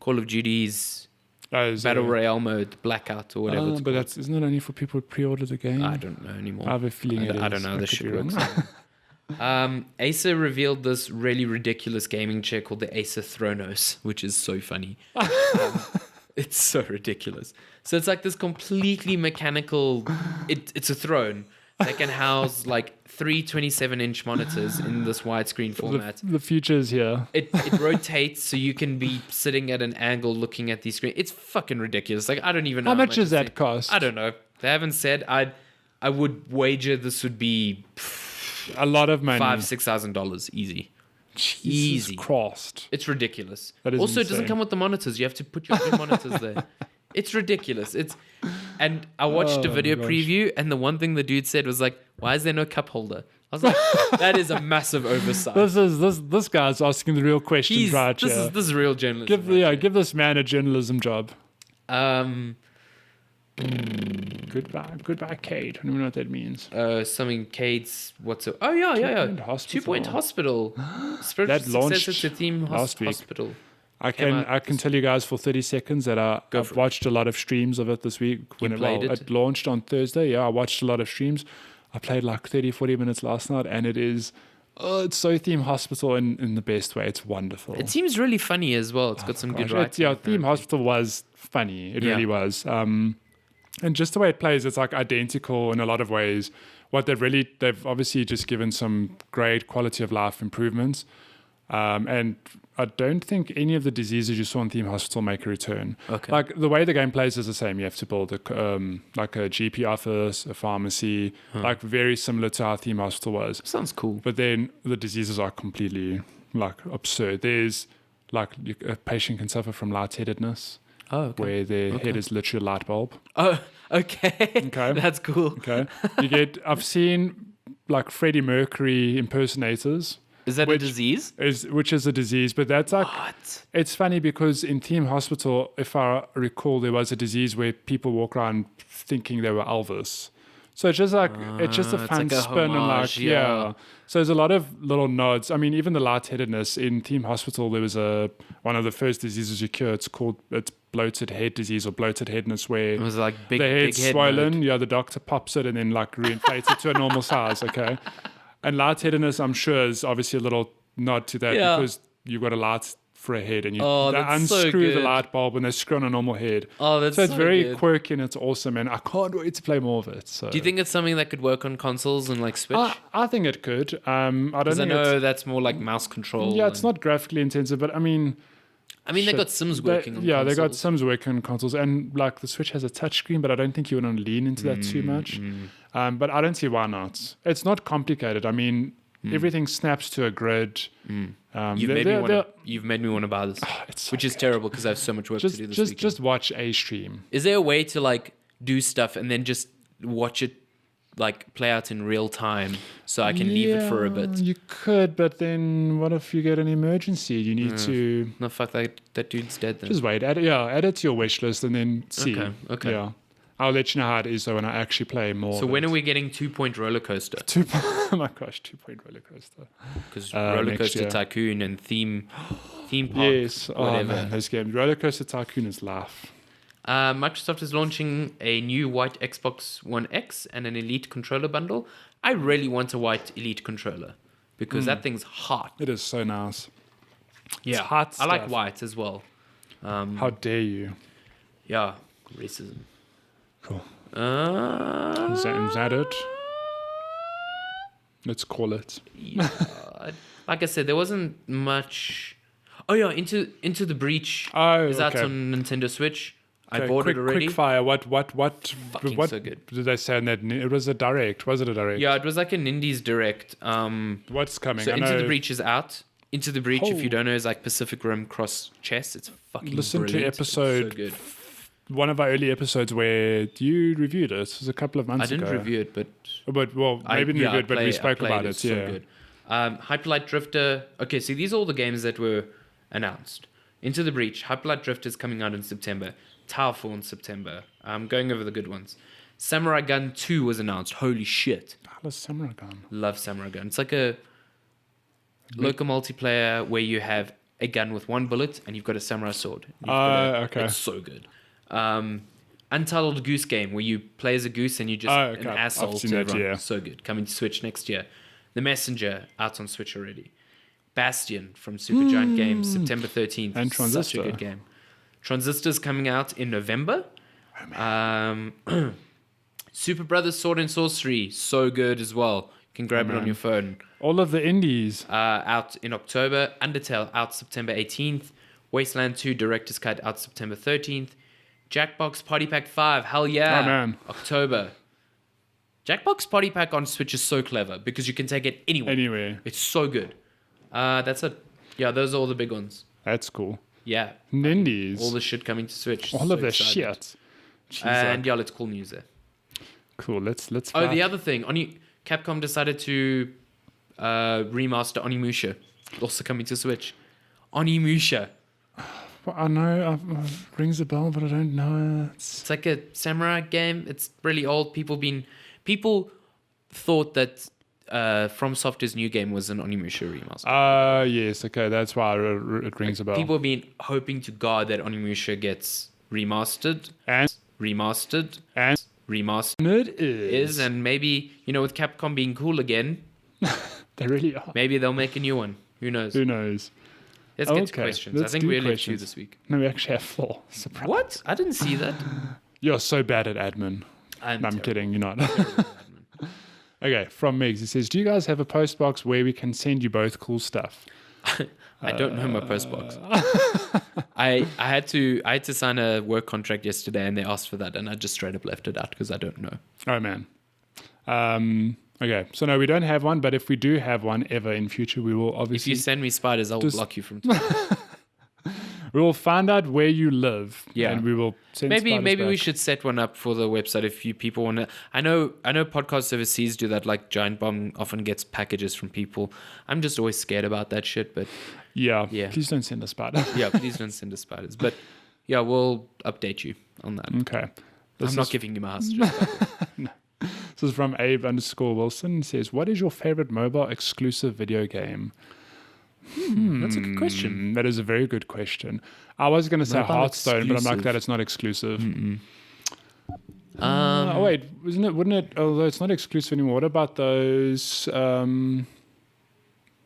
Call of Duty's Battle Royale mode, Blackout or whatever. it's but called. isn't it only for people who pre-order the game? I don't know anymore. I have a feeling I don't know. I This could shit be works. wrong. Acer revealed this really ridiculous gaming chair called the Acer Thronos, which is so funny. It's so ridiculous. So it's like this completely mechanical. It's a throne that can house like 3 27-inch monitors in this widescreen format. The future is here. It rotates so you can be sitting at an angle looking at the screen. It's fucking ridiculous. Like I don't even know How much does it's- that cost? I don't know. They haven't said. I would wager this would be A lot of money. $5,000-$6,000 easy. Jesus easy. Christ. It's ridiculous. That is Also, it doesn't insane. come with the monitors. You have to put your own monitors there. It's ridiculous. And I watched a Oh, video gosh. preview, and the one thing the dude said was like, "Why is there no cup holder?" I was like, "That is a massive oversight." This guy's asking the real questions right this here. is real journalism. Give this man a journalism job. Goodbye, Kate. I don't know what that means. Something Cade's what's it? Oh yeah. 2 Point Hospital. Spiritual That launched successor to Theme last week. Hospital. I Came can out tell you guys for 30 seconds that I've for it. watched a lot of streams of it this week. played it? It launched on Thursday. Yeah, I watched a lot of streams. I played like 30, 40 minutes last night, and it's so Theme Hospital in the best way. It's wonderful. It seems really funny as well. It's got some good Gosh, writing. Theme apparently. Hospital was funny. It Yeah. really was. And just the way it plays, it's like identical in a lot of ways. What they've obviously just given some great quality of life improvements. And I don't think any of the diseases you saw in Theme Hospital make a return. Okay. Like the way the game plays is the same. You have to build like a GP office, a pharmacy, like very similar to how Theme Hospital was. Sounds cool. But then the diseases are completely like absurd. There's like a patient can suffer from lightheadedness. Oh, okay. Where their head is literally a light bulb. Oh, okay. Okay. That's cool. Okay. I've seen like Freddie Mercury impersonators Is that a disease? Which is a disease, but that's like What? it's funny because in Theme Hospital, if I recall, there was a disease where people walk around thinking they were Elvis. So it's just like it's just a it's fun like a spin and like homage, yeah. So there's a lot of little nods. I mean, even the lightheadedness in Theme Hospital, there was one of the first diseases you cure. It's bloated head disease or bloated headness, where It was like big, the big head's head swollen. mode. Yeah, the doctor pops it and then like reinflates it to a normal size. Okay, and lightheadedness, I'm sure, is obviously a little nod to that Yeah. because you've got a light for a head and Oh, they that's so unscrew the good. light bulb and they screw on a normal head. Oh, that's So it's so very good. quirky and it's awesome, and I can't wait to play more of it. So Do you think it's something that could work on consoles and like Switch? I think it could. I don't Because I think know it's, that's more like mouse control. yeah, it's and- not graphically intensive, but I mean, I mean, they shit. got Sims working on yeah, consoles. they got Sims working on consoles, and like the Switch has a touchscreen, but I don't think you want to lean into that too much. But I don't see why not. It's not complicated. I mean, everything snaps to a grid. You've made me want to buy this, It's so which is terrible because I have so much work to do this weekend. just watch a stream. Is there a way to like do stuff and then just watch it like play out in real time so I can leave it for a bit? You could, but then what if you get an emergency? You need to No, fuck that dude's dead then. just wait. Add it to your wish list and then see. Okay. Yeah. I'll let you know how it is though when I actually play more. So when are we getting 2 Point Roller Coaster? Oh my gosh, 2 Point roller coaster. Because Roller next Coaster year. Tycoon and theme park, Yes. Oh whatever. man, those games. Roller Coaster Tycoon is life. Microsoft is launching a new white Xbox One X and an Elite controller bundle. I really want a white Elite controller because that thing's hot. It is so nice. Yeah, hot I like stuff. white as well. How dare you? Yeah, racism. Cool. Uh, Is that it? Let's call it. yeah. Like I said, there wasn't much. Oh yeah, Into the Breach Oh, is out okay. on Nintendo Switch. I Okay, bought it already. Quick fire. What Fucking so good. did they say in that? It was a direct. Was it a direct? Yeah, it was like an Indies Direct. What's coming? So I Into know, the Breach is out. Into the Breach, if you Oh. don't know, is like Pacific Rim cross chess. It's fucking Listen to brilliant. It's episode so good. one of our early episodes where you reviewed it. It was a couple of I months didn't ago. review it, but But well, maybe didn't review it, but we spoke about it. It's Yeah. so good. Hyperlight Drifter. Okay, see, these are all the games that were announced. Into the Breach. Hyperlight Drifter is coming out in September. Towerfall in September. I'm going over the good ones. Samurai Gun 2 was announced. Holy shit. I love Samurai Gun. Love Samurai Gun. It's like a local multiplayer where you have a gun with one bullet and you've got a samurai sword. Okay. It's so good. Untitled Goose Game where you play as a goose and you just Oh, okay. an I've asshole seen to that, everyone. yeah. So good. Coming to Switch next year. The Messenger out on Switch already. Bastion from Supergiant Games, September 13th. And Such Transistor. a good game. Transistor's coming out in November. Super Brothers Sword and Sorcery, so good as well. You can grab it on your phone. All of the indies. Out in October. Undertale out September 18th. Wasteland 2 Director's Cut out September 13th. Jackbox Party Pack 5, hell yeah. Oh, man. October. Jackbox Party Pack on Switch is so clever because you can take it anywhere. Anyway, It's so good. That's it. Yeah, those are all the big ones. that's cool. Yeah. And indies. All the shit coming to Switch. All So of the excited. shit. Jeez, And yeah, let's cool news there. cool. Let's. Oh, the other thing. Capcom decided to remaster Onimusha. Also coming to Switch. Onimusha. Well, I know rings a bell, but I don't know. It's like a samurai game. It's really old. People thought that From Software's new game was an Onimusha remaster. Yes. Okay, that's why it rings a bell. People have been hoping to God that Onimusha gets remastered, and remastered, it is. and maybe, with Capcom being cool again, They really are. maybe they'll make a new one. Who knows? Who knows? Let's get to Okay, questions. I let's think do we only have 2 questions. this week. No, we actually have 4. Surprise. What? I didn't see that. You're so bad at admin. No, I'm terrible. kidding. You're not. Okay, from Migs. It says, do you guys have a post box where we can send you both cool stuff? I don't know my post box. I had to sign a work contract yesterday, and they asked for that, and I just straight up left it out because I don't know. Oh, man. Okay, so no, we don't have one, but if we do have one ever in future, we will If obviously... you send me spiders, I'll block you from Twitter. We will find out where you live. Yeah. And we will send Maybe spiders we back. should set one up for the website if you people want to. I know podcasts overseas do that. Like Giant Bomb often gets packages from people. I'm just always scared about that shit. But Yeah. Yeah. Please don't send a spider. yeah, please don't send us spiders. But yeah, we'll update you on that. Okay. I'm not giving you my house address. This is from Abe_Wilson. It says, what is your favorite mobile exclusive video game? That's a good question. That is a very good question. I was going to say Mobile Hearthstone, but I'm like, exclusive. that it's not exclusive. Um, Wait, wouldn't it, although it's not exclusive anymore, what about those,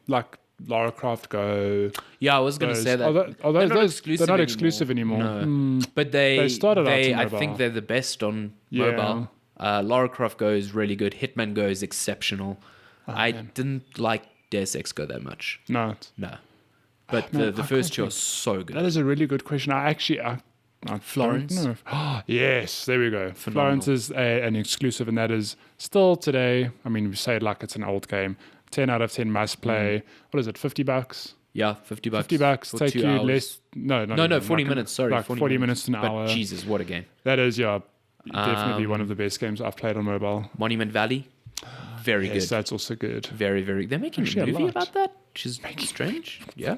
like Lara Croft Go? Yeah, I was going to say that. Although They're not those, exclusive they're not anymore. exclusive anymore. No. But they started out on I mobile. think they're the best on Yeah. mobile. Lara Croft Go is really good. Hitman Go is exceptional. I didn't like Deus Ex Go that much. No. No. But Man, the I first two can't are so good. That is a really good question. I Florence? don't know. Yes, there we go. Phenomenal. Florence is an exclusive, and that is still today. I mean, we say it like it's an old game. 10 out of 10 must play. What is it? $50? Yeah, $50. $50 for take 2 you hours. less. No, No, 40 minutes. Sorry, like 40 minutes to an but hour. Jesus, what a game! That is, yeah, definitely one of the best games I've played on mobile. Monument Valley, very Yes, good. that's also good. Very, very. They're making Actually, a a movie lot. about that, which is strange. Yeah.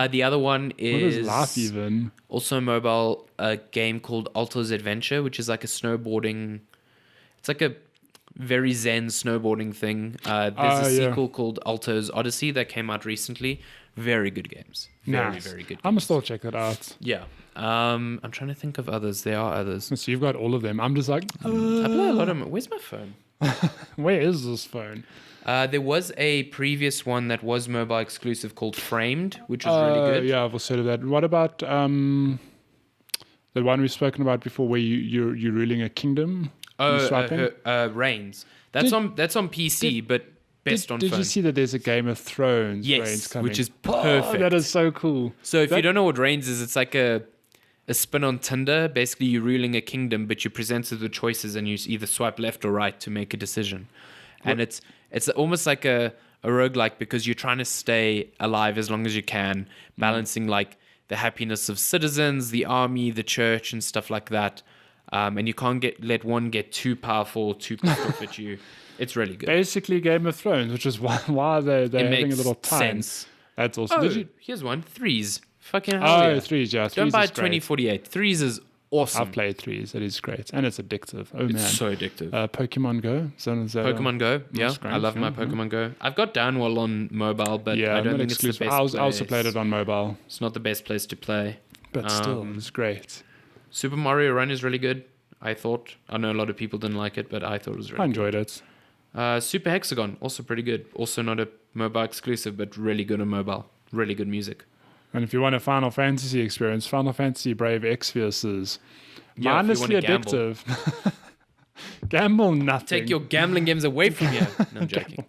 The other one What is is life even? also mobile. A game called Alto's Adventure, which is like a snowboarding. It's like a very zen snowboarding thing. There's a yeah. sequel called Alto's Odyssey that came out recently. Very good games. Very, Nice. very good. I'm going to games. still check that out. Yeah. I'm trying to think of others. There are others. So you've got all of them. I'm just like, I play a lot of. Where's my phone? where is this phone? There was a previous one that was mobile exclusive called Framed, which was really good. Yeah, I've also heard of that. What about the one we've spoken about before, where you're ruling a kingdom? Oh, You're swiping? Reigns. That's on PC, but best on Did phone. you see that there's a Game of Thrones Reigns Yes, coming? which is Oh, perfect. that is so cool. So if you don't know what Reigns is, it's like a spin on Tinder. Basically, you're ruling a kingdom, but you're presented with choices, and you either swipe left or right to make a decision. And it's almost like a roguelike, because you're trying to stay alive as long as you can, balancing like the happiness of citizens, the army, the church, and stuff like that. And you can't let one get too powerful, too pissed off at you. It's really good. Basically, Game of Thrones, which is why they're having a makes little time. sense. That's awesome. Oh, Did you? here's one. Threes. Fucking hell Oh, yeah. threes, yeah. Don't Threes buy is great. 2048. Threes is awesome. I've played threes. It is great. And it's addictive. Oh, It's man. so addictive. Pokemon Go. Pokemon Go. Yeah, that's great, I love my yeah, Pokemon Go. I've got Downwell on mobile, but yeah, I don't not think it's the exclusive. best I also place. played it on mobile. It's not the best place to play. But still, it's great. Super Mario Run is really good, I thought. I know a lot of people didn't like it, but I thought it was I really enjoyed it. good. Super Hexagon, also pretty good. Also not a mobile exclusive, but really good on mobile. Really good music. And if you want a Final Fantasy experience, Final Fantasy Brave Exvius is Yeah, if you mindlessly wanna gamble. addictive. Gamble nothing. Take your gambling games away from you. No, I'm joking.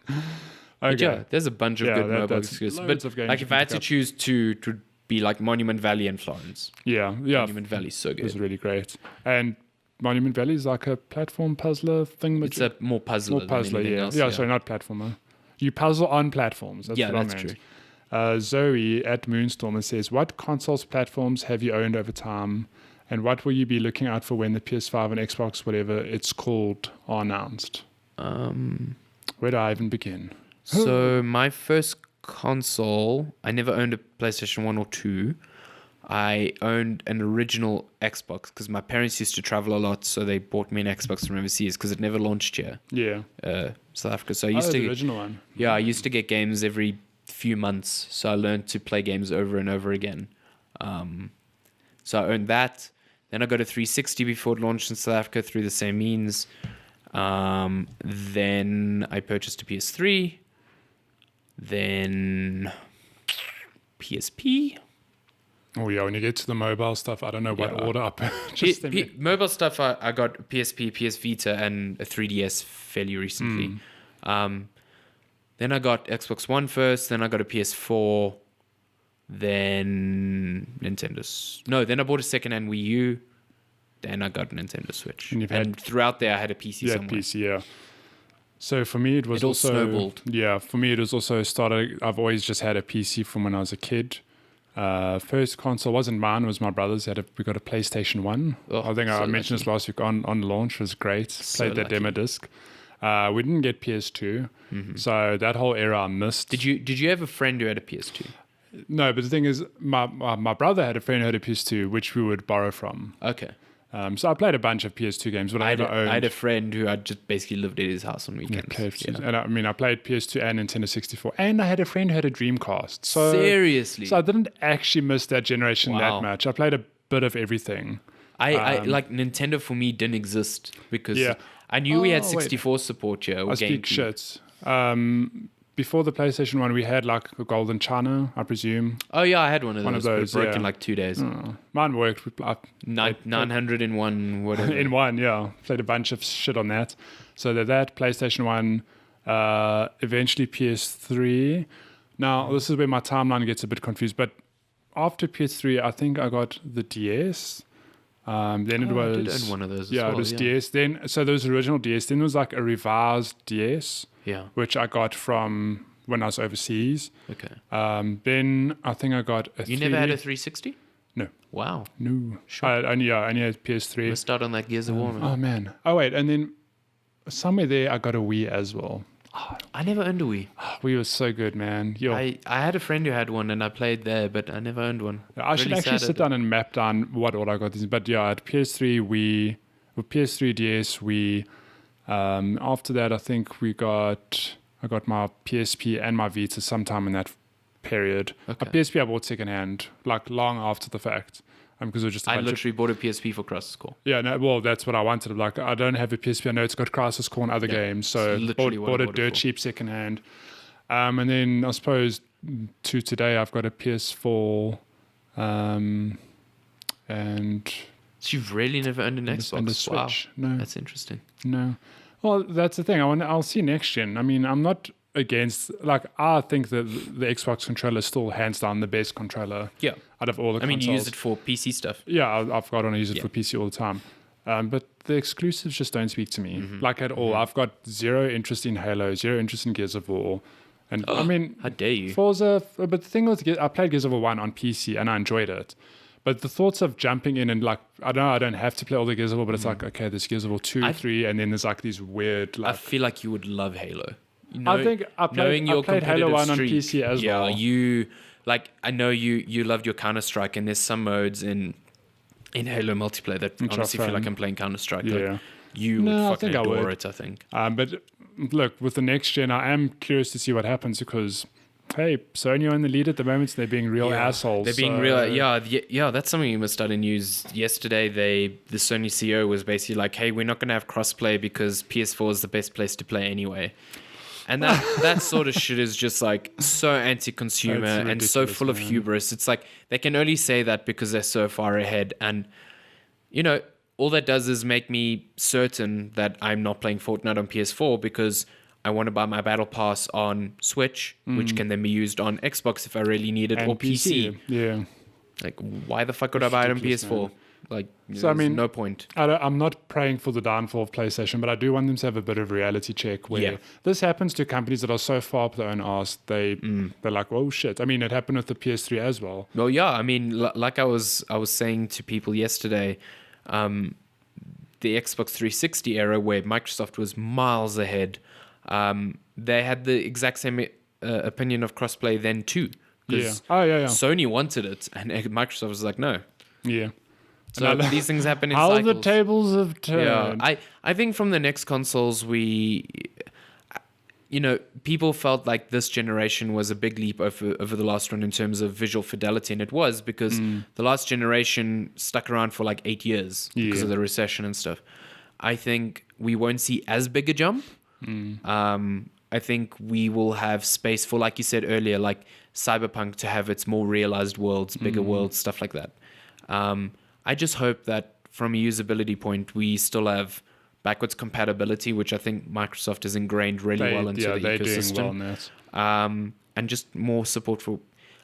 But Okay. yeah, there's a bunch of Yeah, good that- mobile that's exclusives. loads But of games like you if can I had pick to up. choose to be like Monument Valley and Florence. Yeah. Monument Valley's so It was good. really great. And Monument Valley is like a platform puzzler thing. It's a more puzzler. more puzzler, than anything yeah. else, Yeah, sorry, not platformer. You puzzle on platforms. That's Yeah, what I that's meant. true. Zoe at Moonstormer says, what consoles platforms have you owned over time? And what will you be looking out for when the PS5 and Xbox, whatever it's called, are announced? Where do I even begin? So my first console, I never owned a PlayStation 1 or 2. I owned an original Xbox because my parents used to travel a lot, so they bought me an Xbox from overseas because it never launched here, Yeah. South Africa. So I used the to, original one. I used to get games every few months. So I learned to play games over and over again. So I owned that. Then I got a 360 before it launched in South Africa through the same means. Then I purchased a PS3. Then PSP. Oh, yeah. When you get to the mobile stuff, I don't know what Yeah. order I purchased them in. Mobile stuff, I got PSP, PS Vita, and a 3DS fairly recently. Then I got Xbox One first. Then I got a PS4. Then then I bought a second-hand Wii U. Then I got a Nintendo Switch. And you've had- throughout there, I had a PC Yeah, somewhere. PC, yeah. So for me, it was It all also snowballed. Yeah, for me, it was also started. I've always just had a PC from when I was a kid. First console wasn't mine, it was my brother's. We got a PlayStation 1. Oh, I think so I mentioned this last week on launch. It was great. Played that demo disc. We didn't get PS2, so that whole era I missed. Did you have a friend who had a PS2? No, but the thing is, my brother had a friend who had a PS2, which we would borrow from. Okay. So I played a bunch of PS2 games, but I never owned. I had a friend who I just basically lived at his house on weekends. Okay, and I played PS2 and Nintendo 64, and I had a friend who had a Dreamcast. So Seriously? So I didn't actually miss that generation Wow. that much. I played a bit of everything. I like Nintendo for me didn't exist because Yeah. I knew we had Oh, 64 support here. Or I speak GameCube. shit. Before the PlayStation 1, we had like a golden china, I presume. Oh yeah, I had one of those. One of those, It broke yeah. in like 2 days. Mine worked. 901 whatever. In one, yeah. Played a bunch of shit on that. So that PlayStation 1, eventually PS3. Now, this is where my timeline gets a bit confused, but after PS3, I think I got the DS. Then it was... I did own one of those as yeah, well, it was yeah. DS. Then, so there was the original DS. Then there was like a revised DS, Yeah. which I got from when I was overseas. Okay. Then I think I got a You never had a 360? No. Wow. No. Sure. I only had PS3. Missed out on that Gears of War, man. Oh, man. Oh, wait. And then somewhere there, I got a Wii as well. I never owned a Wii. Wii was so good, man. Yo, I had a friend who had one and I played there, but I never owned one. I should Really actually sad sit down and map down what all I got. But yeah, I had PS3 Wii, with PS3 DS Wii. After that, I think I got my PSP and my Vita sometime in that period. Okay. A PSP I bought secondhand, like long after the fact. Because it was just a I bunch of... literally bought a PSP for Crisis Core. Yeah, no, well, that's what I wanted. Like, I don't have a PSP. I know it's got Crisis Core and other games, so it's literally what I bought it bought it dirt for. cheap secondhand. And then I suppose to today, I've got a PS4, and So you've really never owned an Xbox? and a Switch. Wow. No, That's interesting. no. Well, that's the thing. I'll see next gen. I mean, I'm not against. Like, I think that the Xbox controller is still hands down the best controller. Yeah. Out of all the I mean, consoles. you use it for PC stuff. Yeah, I've got on to use it Yeah. for PC all the time. But the exclusives just don't speak to me, Mm-hmm. like at all. I've got zero interest in Halo, zero interest in Gears of War. And I mean, How dare you? Forza, but the thing was, I played Gears of War 1 on PC and I enjoyed it. But the thoughts of jumping in and like, I don't have to play all the Gears of War, but it's like, okay, there's Gears of War 2, 3, and then there's like these weird, I like, feel like you would love Halo. I think I played Halo 1 on PC as well. Yeah, you like. I know you loved your Counter Strike, and there's some modes in Halo multiplayer that Which are honestly feel fun. like I'm playing Counter Strike. Yeah. Like, you No, I would fucking think I adore would. it. I think. But look, with the next gen, I am curious to see what happens because, hey, Sony are in the lead at the moment. They're being real assholes. They're being so- real. Yeah. That's something you missed out in news yesterday. The Sony CEO was basically like, "Hey, we're not going to have crossplay because PS4 is the best place to play anyway." And that sort of shit is just like so anti-consumer That's and so ridiculous, full of man. hubris. It's like they can only say that because they're so far ahead. And, you know, all that does is make me certain that I'm not playing Fortnite on PS4 because I want to buy my Battle Pass on Switch, which can then be used on Xbox if I really need it, and or PC. Yeah. Like, why the fuck would I buy it on ridiculous, PS4? man. Like, So, I there's mean- no point. I'm not praying for the downfall of PlayStation, but I do want them to have a bit of reality check where Yeah. this happens to companies that are so far up their own arse. They're like, oh shit. I mean, it happened with the PS3 as well. Well, yeah. I mean, like I was saying to people yesterday, the Xbox 360 era where Microsoft was miles ahead, they had the exact same opinion of crossplay then too. 'Cause Yeah. Oh, yeah. Sony wanted it, and Microsoft was like, no. Yeah. So these things happen in How cycles. the tables have Yeah, turned. I think from the next consoles, people felt like this generation was a big leap over the last one in terms of visual fidelity, and it was because the last generation stuck around for like 8 years because of the recession and stuff. I think we won't see as big a jump. I think we will have space for, like you said earlier, like Cyberpunk to have its more realized worlds, bigger worlds, stuff like that. I just hope that from a usability point, we still have backwards compatibility, which I think Microsoft has ingrained really well into the they're ecosystem. doing well in that. And just more support for,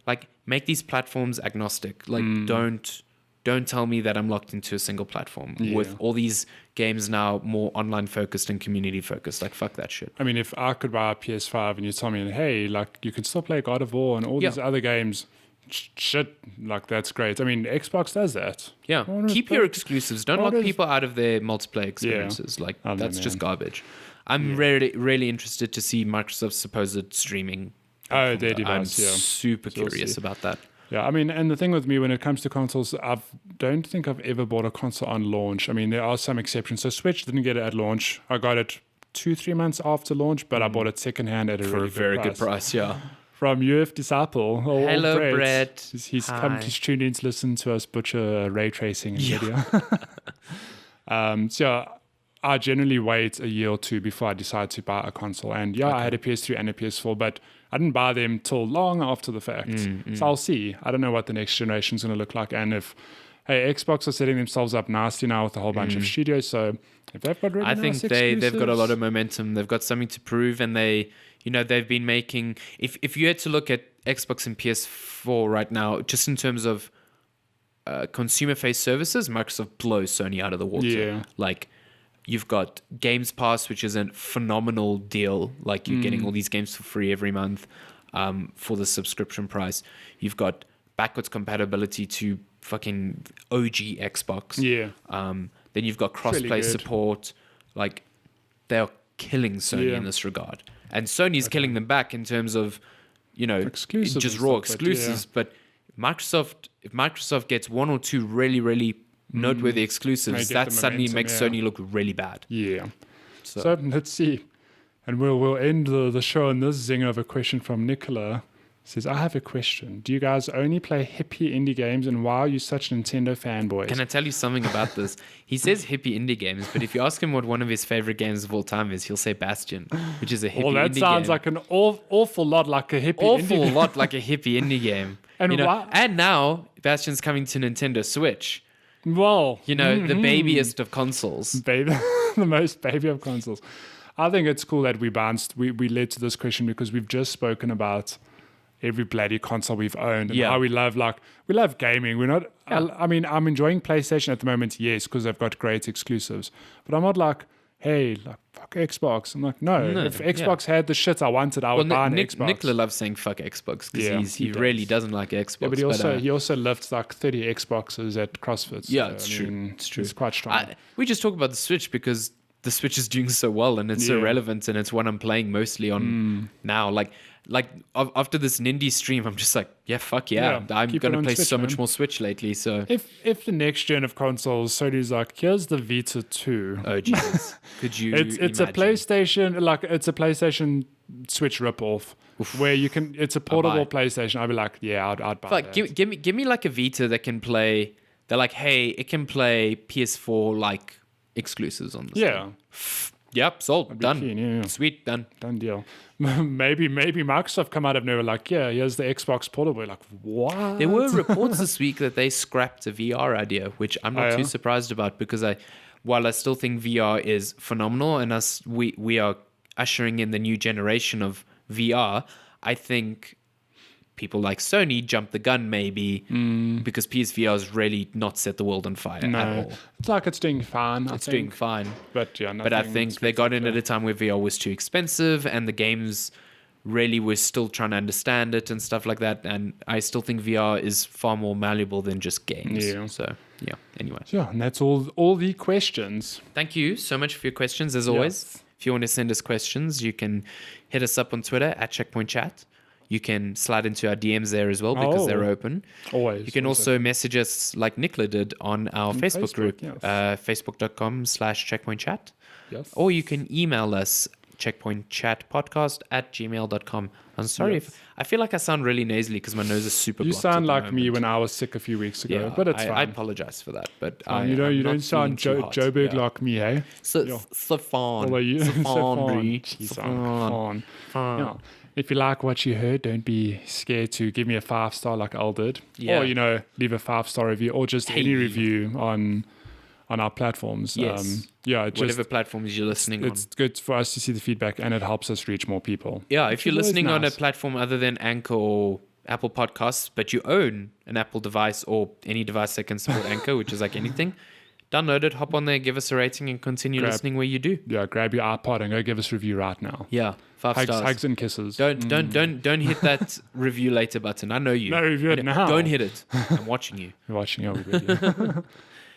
like, make these platforms agnostic. Like, don't tell me that I'm locked into a single platform with all these games now more online focused and community focused. Like, fuck that shit. I mean, if I could buy a PS5 and you tell me, hey, like, you can still play God of War and all these other games, shit, like that's great. I mean, Xbox does that. Yeah, keep your exclusives. Don't lock people out of their multiplayer experiences. Yeah. Like that's just garbage. I'm really interested to see Microsoft's supposed streaming. Their device. I'm super curious about that. Yeah, I mean, and the thing with me when it comes to consoles, I don't think I've ever bought a console on launch. I mean, there are some exceptions. So Switch didn't get it at launch. I got it 2-3 months after launch, but I bought it secondhand at a really very good price. Yeah. From UF Disciple. Hello, Brett. He's tuned in to listen to us butcher ray tracing video. So I generally wait a year or two before I decide to buy a console. And I had a PS3 and a PS4, but I didn't buy them till long after the fact. So I'll see. I don't know what the next generation is going to look like. And if, Xbox are setting themselves up nicely now with a whole bunch of studios. So if they've got really I think they've got a lot of momentum. They've got something to prove, and they've been making. If you had to look at Xbox and PS4 right now, just in terms of consumer-faced services, Microsoft blows Sony out of the water. Yeah. Like, you've got Games Pass, which is a phenomenal deal. Like, you're getting all these games for free every month for the subscription price. You've got backwards compatibility to fucking OG Xbox. Yeah. Then you've got cross-play really support. Like, they are killing Sony in this regard. And Sony's killing them back in terms of, exclusives, just raw exclusives. But if Microsoft gets one or two really, really noteworthy exclusives, that suddenly makes Sony look really bad. Yeah. So let's see. And we'll end the show on this zinger of a question from Nicola. Says, I have a question. Do you guys only play hippie indie games, and why are you such Nintendo fanboys? Can I tell you something about this? He says hippie indie games, but if you ask him what one of his favorite games of all time is, he'll say Bastion, which is a hippie indie game. Well, that sounds like an awful lot like a hippie indie game. Awful lot like a hippie indie game. And why? And now Bastion's coming to Nintendo Switch. Well, the babyest of consoles. The most baby of consoles. I think it's cool that we led to this question because we've just spoken about every bloody console we've owned and how we love gaming. We're not. I mean, I'm enjoying PlayStation at the moment, yes, because they've got great exclusives. But I'm not like, hey, like fuck Xbox. I'm like, no. If Xbox had the shit I wanted, I would buy an Xbox. Nicola loves saying fuck Xbox because he really doesn't like Xbox. Yeah, but he also lifts like 30 Xboxes at CrossFit. So, it's true. It's true. It's quite strong. We just talk about the Switch because the Switch is doing so well and it's so relevant, and it's what I'm playing mostly on now. Like after this Nindy stream, I'm just like, fuck yeah. I'm going to play Switch, so much more Switch lately. So if the next gen of consoles, Sony's like, here's the Vita 2. Oh Jesus, could you? It's a PlayStation, it's a PlayStation Switch ripoff where you can. It's a portable PlayStation. I'd be like, I'd buy that. Give me like a Vita that can play. They're like, hey, it can play PS4 like exclusives on this. Yeah. Yep, sold. Done. Keen, Sweet, done deal. maybe Microsoft come out of nowhere like, here's the Xbox portable. We're like, what? There were reports this week that they scrapped a VR idea, which I'm not too surprised about because while I still think VR is phenomenal and we are ushering in the new generation of VR, I think people like Sony jumped the gun maybe because PSVR has really not set the world on fire at all. It's like it's doing fine. It's doing fine. But I think they got in at a time where VR was too expensive and the games really were still trying to understand it and stuff like that. And I still think VR is far more malleable than just games. Yeah. So, anyway. Yeah, and that's all the questions. Thank you so much for your questions, as always. If you want to send us questions, you can hit us up on Twitter at Checkpoint Chat. You can slide into our DMs there as well because they're open. Always. You can also message us like Nicola did on our Facebook group, facebook.com/checkpointchat. Yes. Or you can email us checkpointchatpodcast@gmail.com. I'm sorry if I feel like I sound really nasally because my nose is super blocked. You sound like me when I was sick a few weeks ago, but it's fine. I apologize for that, but you don't sound Joburg like me, hey? So fun. Although you fun. Yeah. If you like what you heard, don't be scared to give me a 5-star like Al did. Yeah. Or, leave a 5-star review or just any review on our platforms. Yes. Whatever platforms you're listening on. It's good for us to see the feedback and it helps us reach more people. Yeah, if you're listening on a platform other than Anchor or Apple Podcasts, but you own an Apple device or any device that can support Anchor, which is like anything, download it, hop on there, give us a rating, and continue listening where you do. Yeah, grab your iPod and go give us a review right now. Yeah, 5 stars. Hugs and kisses. Don't hit that review later button. I know you. No, review it now. Don't hit it. I'm watching you. You're watching your video.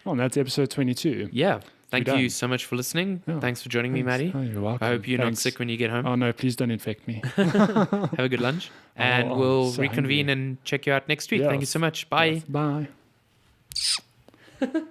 Oh, and that's episode 22. Yeah. Thank done. you so much for listening. Yeah. Thanks for joining me, Maddie. Oh, you're welcome. I hope you're Thanks. not sick when you get home. Oh, no, please don't infect me. Have a good lunch. And I'm we'll so reconvene hungry. and check you out next week. Yes. Thank you so much. Bye. Yes, bye.